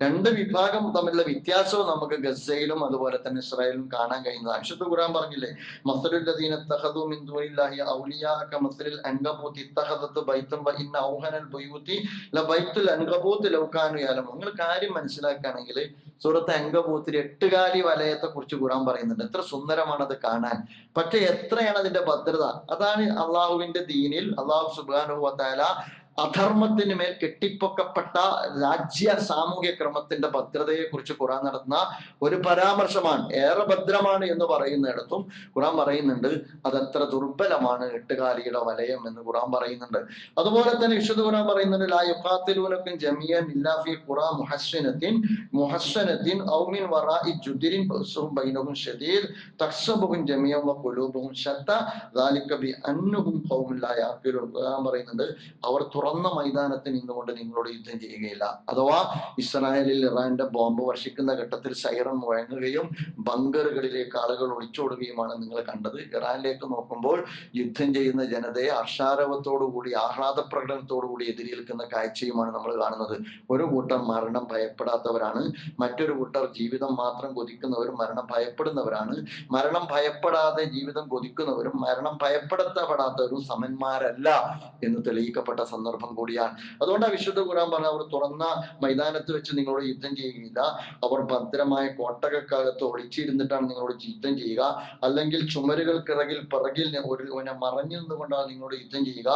രണ്ട് വിഭാഗം തമ്മിലുള്ള വ്യത്യാസവും നമുക്ക് ഗസയിലും അതുപോലെ തന്നെ ഇസ്രായേലിലും കാണാൻ കഴിയുന്നതാണ്. വിശുദ്ധ ഖുർആൻ പറഞ്ഞില്ലേ, മസ്സലുല്ലദീന ഇത്തഖദൂ മിൻ ദൂനില്ലാഹി ഔലിയാ കമസ്സലിൽ അൻകബൂത്ത് ഇത്തഖദത് ബൈതൻ വ ഇന്ന ഔഹനൽ ബുയൂതി ലബൈത്തുൽ അൻകബൂത്ത് ലൗ കാനൂ യഅലമൂൻ. നിങ്ങൾ കാര്യം മനസ്സിലാക്കുകയാണെങ്കിൽ സൂറത്ത് അൻകബൂത്തിൽ 8 കാലി വലയത്തെ കുറിച്ച് ഖുർആൻ പറയുന്നുണ്ട്. എത്ര സുന്ദരമാണ് അത് കാണാൻ. പക്ഷെ എത്രയാണ് അതിന്റെ ഭദ്രത? അതാണ് അള്ളാഹുവിന്റെ ദീനിൽ അള്ളാഹു സുബ്ഹാനഹു വ തആല അധർമ്മത്തിന് മേൽ കെട്ടിപ്പൊക്കപ്പെട്ട രാജ്യ സാമൂഹ്യ ക്രമത്തിന്റെ ഭദ്രതയെ കുറിച്ച് ഖുർആൻ നടത്തുന്ന ഒരു പരാമർശമാണ്. ഏറെ ഭദ്രമാണ് എന്ന് പറയുന്നിടത്തും ഖുർആൻ പറയുന്നുണ്ട് അതെത്ര ദുർബലമാണ് 8 കാലിയുടെ വലയം എന്ന് ഖുർആൻ പറയുന്നുണ്ട്. അതുപോലെ തന്നെ വിശുദ്ധ ഖുർആൻ പറയുന്നുണ്ട്, ലാ യുഖാതിലൂനകും ജമിയൻ ഇല്ലാ ഫീ ഖുറാ മുഹസ്സനത്തിൻ ഔ മിൻ വറാഇ ജുദ്രിൻ ബഅസുഹും ബൈനഹും ശദീദ് തഹ്സബുഹും ജമിയൻ വ ഖുലൂബുഹും ശത്താ ദാലിക ബിഅന്നഹും ഖൗമുൻ ലാ യഅഖിലൂൻ. ഖുർആൻ പറയുന്നുണ്ട് അവർ തുറന്ന മൈതാനത്തിൽ നിന്നുകൊണ്ട് നിങ്ങളോട് യുദ്ധം ചെയ്യുകയില്ല. അഥവാ ഇസ്രായേലിൽ ഇറാന്റെ ബോംബ് വർഷിക്കുന്ന ഘട്ടത്തിൽ സൈറൺ മുഴങ്ങുകയും ബങ്കറുകളിലേക്ക് ആളുകൾ ഒളിച്ചോടുകയുമാണ് നിങ്ങൾ കണ്ടത്. ഇറാനിലേക്ക് നോക്കുമ്പോൾ യുദ്ധം ചെയ്യുന്ന ജനതയെ ഹർഷാരവത്തോടുകൂടി ആഹ്ലാദ പ്രകടനത്തോടുകൂടി എതിരേൽക്കുന്ന കാഴ്ചയുമാണ് നമ്മൾ കാണുന്നത്. ഒരു കൂട്ടർ മരണം ഭയപ്പെടാത്തവരാണ്, മറ്റൊരു കൂട്ടർ ജീവിതം മാത്രം കൊതിക്കുന്നവരും മരണം ഭയപ്പെടുന്നവരാണ്. മരണം ഭയപ്പെടാതെ ജീവിതം കൊതിക്കുന്നവരും മരണം ഭയപ്പെടുത്തപ്പെടാത്തവരും സമന്മാരല്ല എന്ന് തെളിയിക്കപ്പെട്ട സന്ദർഭം കൂടിയാണ്. അതുകൊണ്ട് വിശുദ്ധ ഖുർആൻ പറഞ്ഞ അവർ തുറന്ന മൈതാനത്ത് വെച്ച് നിങ്ങളോട് യുദ്ധം ചെയ്യുകയില്ല. അവർ ഭദ്രമായ കോട്ടകൾക്കകത്ത് ഒളിച്ചിരുന്നിട്ടാണ് നിങ്ങളോട് യുദ്ധം ചെയ്യുക. അല്ലെങ്കിൽ ചുമരുകൾക്കിറകിൽ പിറകിൽ മറഞ്ഞു നിന്നുകൊണ്ടാണ് നിങ്ങളോട് യുദ്ധം ചെയ്യുക.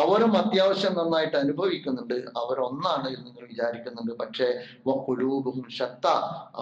അവരും അത്യാവശ്യം നന്നായിട്ട് അനുഭവിക്കുന്നുണ്ട്, അവരൊന്നാണ് എന്ന് നിങ്ങൾ വിചാരിക്കുന്നുണ്ട്. പക്ഷേ വഖുലൂബുഹും ശത്ത,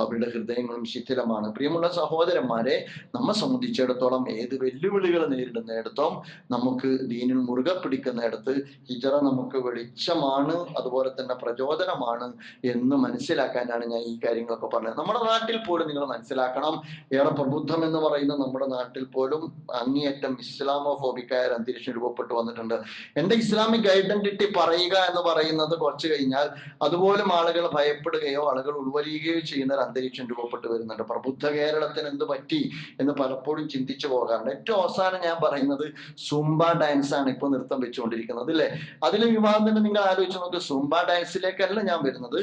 അവരുടെ ഹൃദയങ്ങളും ശിഥിലമാണ്. പ്രിയമുള്ള സഹോദരന്മാരെ, നമ്മെ സംബന്ധിച്ചിടത്തോളം ഏത് വെല്ലുവിളികൾ നേരിടുന്നിടത്തും നമുക്ക് ദീനിൽ മുറുകെ പിടിക്കുന്നിടത്ത് ഹിജറ നമുക്ക് വെളിച്ചമാണ്, അതുപോലെ തന്നെ പ്രചോദനമാണ് എന്ന് മനസ്സിലാക്കാനാണ് ഞാൻ ഈ കാര്യങ്ങളൊക്കെ പറഞ്ഞത്. നമ്മുടെ നാട്ടിൽ പോലും നിങ്ങൾ മനസ്സിലാക്കണം, ഏറെ പ്രബുദ്ധം എന്ന് പറയുന്ന നമ്മുടെ നാട്ടിൽ പോലും അങ്ങേയറ്റം ഇസ്ലാമോഫോബിക്കായ ഒരു അന്തരീക്ഷം രൂപപ്പെട്ടു വന്നിട്ടുണ്ട്. എന്റെ ഇസ്ലാമിക് ഐഡന്റിറ്റി പറയുക എന്ന് പറയുന്നത് കുറച്ച് കഴിഞ്ഞാൽ അതുപോലും ആളുകൾ ഭയപ്പെടുകയോ ആളുകൾ ഉൾവലിയുകയോ ചെയ്യുന്ന ഒരു അന്തരീക്ഷം രൂപപ്പെട്ടു വരുന്നുണ്ട്. പ്രബുദ്ധ കേരളത്തിന് എന്ത് പറ്റി എന്ന് പലപ്പോഴും ചിന്തിച്ചു പോകാറുണ്ട്. ഏറ്റവും അവസാനം ഞാൻ പറയുന്നത് സുംബ ഡാൻസ് ആണ് ഇപ്പൊ നൃത്തം വെച്ചുകൊണ്ടിരിക്കുന്നത്, അല്ലേ? അതിൽ വിവാഹം തന്നെ നിങ്ങൾ ആലോചിച്ച് നോക്ക്. സുംബ ഡാൻസിലേക്കല്ല ഞാൻ വരുന്നത്.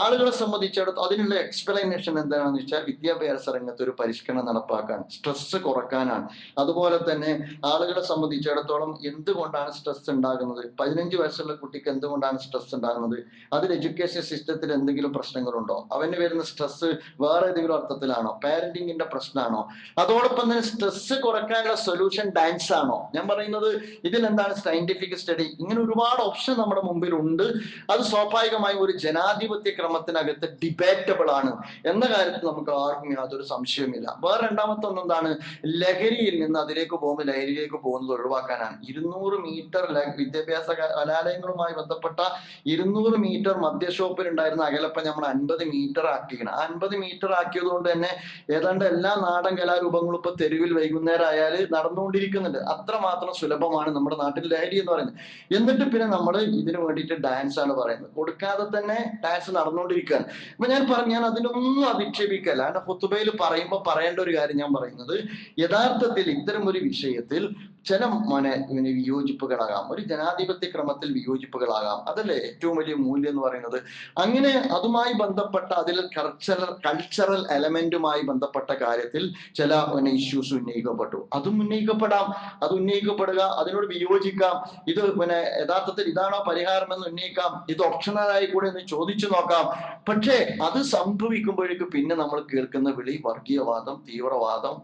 ആളുകളെ സംബന്ധിച്ചിടത്തോളം അതിനുള്ള എക്സ്പ്ലനേഷൻ എന്താണെന്ന് വെച്ചാൽ വിദ്യാഭ്യാസ രംഗത്ത് ഒരു പരിഷ്കരണം നടപ്പാക്കാൻ, സ്ട്രെസ് കുറക്കാനാണ്. അതുപോലെ തന്നെ ആളുകളെ സംബന്ധിച്ചിടത്തോളം എന്തുകൊണ്ടാണ് സ്ട്രെസ് ഉണ്ടാകുന്നത്, 15 വയസ്സുള്ള കുട്ടിക്ക് എന്തുകൊണ്ടാണ് സ്ട്രെസ് ഉണ്ടാകുന്നത്, അതിൽ എഡ്യൂക്കേഷൻ സിസ്റ്റത്തിൽ എന്തെങ്കിലും പ്രശ്നങ്ങളുണ്ടോ, അവന് വരുന്ന സ്ട്രെസ് വേറെ ഏതെങ്കിലും അർത്ഥത്തിലാണോ, പാരന്റിങ്ങിന്റെ പ്രശ്നമാണോ, അതോടൊപ്പം തന്നെ സ്ട്രെസ് കുറക്കാനുള്ള സൊല്യൂഷൻ ഡാൻസ് ആണോ? ഞാൻ പറയുന്നത് ഇതിൽ എന്താണ് സയന്റിഫിക് സ്റ്റഡി? ഇങ്ങനെ ഒരുപാട് ഓപ്ഷൻ നമ്മുടെ മുമ്പിൽ ഉണ്ട്. അത് സ്വാഭാവികമായും ഒരു ജനാധിപത്യ ക്രമത്തിനകത്ത് ഡിബേറ്റബിൾ ആണ് എന്ന കാര്യത്തിൽ നമുക്ക് ആർക്കും യാതൊരു സംശയവുമില്ല. വേറെ രണ്ടാമത്തെ ഒന്നെന്താണ്, ലഹരിയിൽ നിന്ന് അതിലേക്ക് പോകുമ്പോൾ ലഹരിയിലേക്ക് പോകുന്നത് ഒഴിവാക്കാനാണ്. 200 മീറ്റർ വിദ്യാഭ്യാസ കലാലയങ്ങളുമായി ബന്ധപ്പെട്ട 200 മീറ്റർ മദ്യഷോപ്പിൽ ഉണ്ടായിരുന്ന അകലപ്പം നമ്മൾ 50 മീറ്റർ ആക്കിയാണ്. 50 മീറ്റർ ആക്കിയത് കൊണ്ട് തന്നെ ഏതാണ്ട് എല്ലാ നാടൻ കലാരൂപങ്ങളും ഇപ്പൊ തെരുവിൽ വൈകുന്നേരം ആയാൽ നടന്നുകൊണ്ടിരിക്കുന്നുണ്ട്. അത്രമാത്രം സുലഭമാണ് നമ്മുടെ നാട്ടിൽ ലഹരി എന്ന് പറയുന്നത്. എന്നിട്ട് പിന്നെ നമ്മൾ ഇതിനു വേണ്ടിയിട്ട് ഡാൻസ് ആണ് പറയുന്നത്. കൊടുക്കാതെ തന്നെ ഡാൻസ് നടന്നുകൊണ്ടിരിക്കുകയാണ്. അപ്പൊ ഞാൻ അതിനൊന്നും അധിക്ഷേപിക്കല്ല. എന്റെ ഹുത്തുബയിൽ പറയുമ്പോൾ പറയേണ്ട ഒരു കാര്യം ഞാൻ പറയുന്നത്, യഥാർത്ഥത്തിൽ ഇത്തരം ഒരു വിഷയത്തിൽ ചില വിയോജിപ്പുകളാകാം, ഒരു ജനാധിപത്യ ക്രമത്തിൽ വിയോജിപ്പുകളാകാം. അതല്ലേ ഏറ്റവും വലിയ മൂല്യം എന്ന് പറയുന്നത്. അങ്ങനെ അതുമായി ബന്ധപ്പെട്ട അതിൽ കൾച്ചറൽ എലമെന്റുമായി ബന്ധപ്പെട്ട കാര്യത്തിൽ ചില ഇഷ്യൂസ് ഉന്നയിക്കപ്പെട്ടു. അതും ഉന്നയിക്കപ്പെടാം, അത് ഉന്നയിക്കപ്പെടുക, അതിനോട് വിയോജിക്കാം. ഇത് യഥാർത്ഥത്തിൽ ഇതാണോ പരിഹാരം എന്ന് ഉന്നയിക്കാം, ഇത് ഓപ്ഷണലായി കൂടെ എന്ന് ചോദിച്ചു നോക്കാം. പക്ഷേ അത് സംഭവിക്കുമ്പോഴേക്ക് പിന്നെ നമ്മൾ കേൾക്കുന്ന വിളി വർഗീയവാദം, തീവ്രവാദം,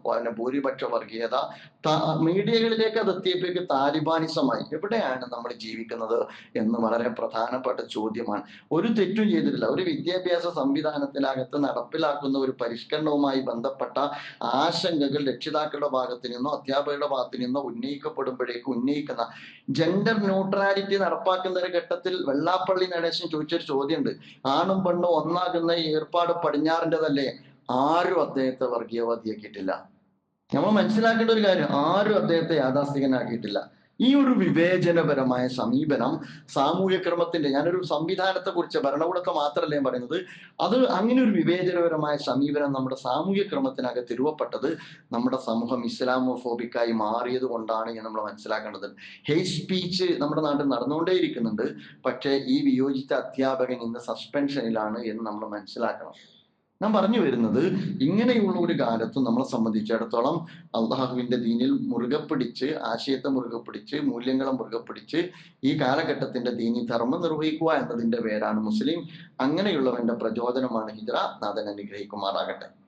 ഭൂരിപക്ഷ വർഗീയത, മീഡിയകളിലേക്ക് അത് എത്തിയപ്പോഴേക്ക് താലിബാനിസമായി. എവിടെയാണ് നമ്മൾ ജീവിക്കുന്നത് എന്ന് വളരെ പ്രധാനപ്പെട്ട ചോദ്യമാണ്. ഒരു തെറ്റും ചെയ്തിട്ടില്ല. ഒരു വിദ്യാഭ്യാസ സംവിധാനത്തിനകത്ത് നടപ്പിലാക്കുന്ന ഒരു പരിഷ്കരണവുമായി ബന്ധപ്പെട്ട ആശങ്കകൾ രക്ഷിതാക്കളുടെ ഭാഗത്തു നിന്നോ അധ്യാപകരുടെ ഭാഗത്തു നിന്നോ ഉന്നയിക്കപ്പെടുമ്പോഴേക്ക് ഉന്നയിക്കുന്ന ജെൻഡർ ന്യൂട്രാലിറ്റി നടപ്പാക്കുന്ന ഒരു ഘട്ടത്തിൽ വെള്ളാപ്പള്ളി നടേശൻ ചോദിച്ചൊരു ചോദ്യമുണ്ട്. ആണും പെണ്ണും ഒന്നാകുന്ന ഈ ഏർപ്പാട് പടിഞ്ഞാറിൻ്റെതല്ലേ? ആരും അദ്ദേഹത്തെ വർഗീയവാദിയാക്കിയിട്ടില്ല. നമ്മൾ മനസ്സിലാക്കേണ്ട ഒരു കാര്യം, ആരും അദ്ദേഹത്തെ യാഥാസ്ഥികനാക്കിയിട്ടില്ല. ഈ ഒരു വിവേചനപരമായ സമീപനം സാമൂഹ്യ ക്രമത്തിന്റെ, ഞാനൊരു സംവിധാനത്തെ കുറിച്ച്, ഭരണകൂടത്തെ മാത്രമല്ല ഞാൻ പറയുന്നത്, അത് അങ്ങനെ ഒരു വിവേചനപരമായ സമീപനം നമ്മുടെ സാമൂഹ്യ ക്രമത്തിനകത്ത് രൂപപ്പെട്ടത് നമ്മുടെ സമൂഹം ഇസ്ലാമോഫോബിക്കായി മാറിയത് കൊണ്ടാണ് എന്ന് നമ്മൾ മനസ്സിലാക്കേണ്ടത്. ഹെയ്റ്റ് സ്പീച്ച് നമ്മുടെ നാട്ടിൽ നടന്നുകൊണ്ടേയിരിക്കുന്നുണ്ട്. പക്ഷേ ഈ വിയോജിത അധ്യാപകൻ ഇന്ന് സസ്പെൻഷനിലാണ് എന്ന് നമ്മൾ മനസ്സിലാക്കണം. ഞാൻ പറഞ്ഞു വരുന്നത്, ഇങ്ങനെയുള്ള ഒരു കാലത്തും നമ്മളെ സംബന്ധിച്ചിടത്തോളം അള്ളാഹുവിന്റെ ദീനിൽ മുറുകെ പിടിച്ച്, ആശയത്തെ മുറുകെ പിടിച്ച്, മൂല്യങ്ങളെ മുറുകെ പിടിച്ച് ഈ കാലഘട്ടത്തിന്റെ ദീനി ധർമ്മം നിർവഹിക്കുക എന്നതിന്റെ പേരാണ് മുസ്ലിം. അങ്ങനെയുള്ളവന്റെ പ്രചോദനമാണ് ഹിജ്റ. നാഥൻ അനുഗ്രഹിക്കുമാറാകട്ടെ.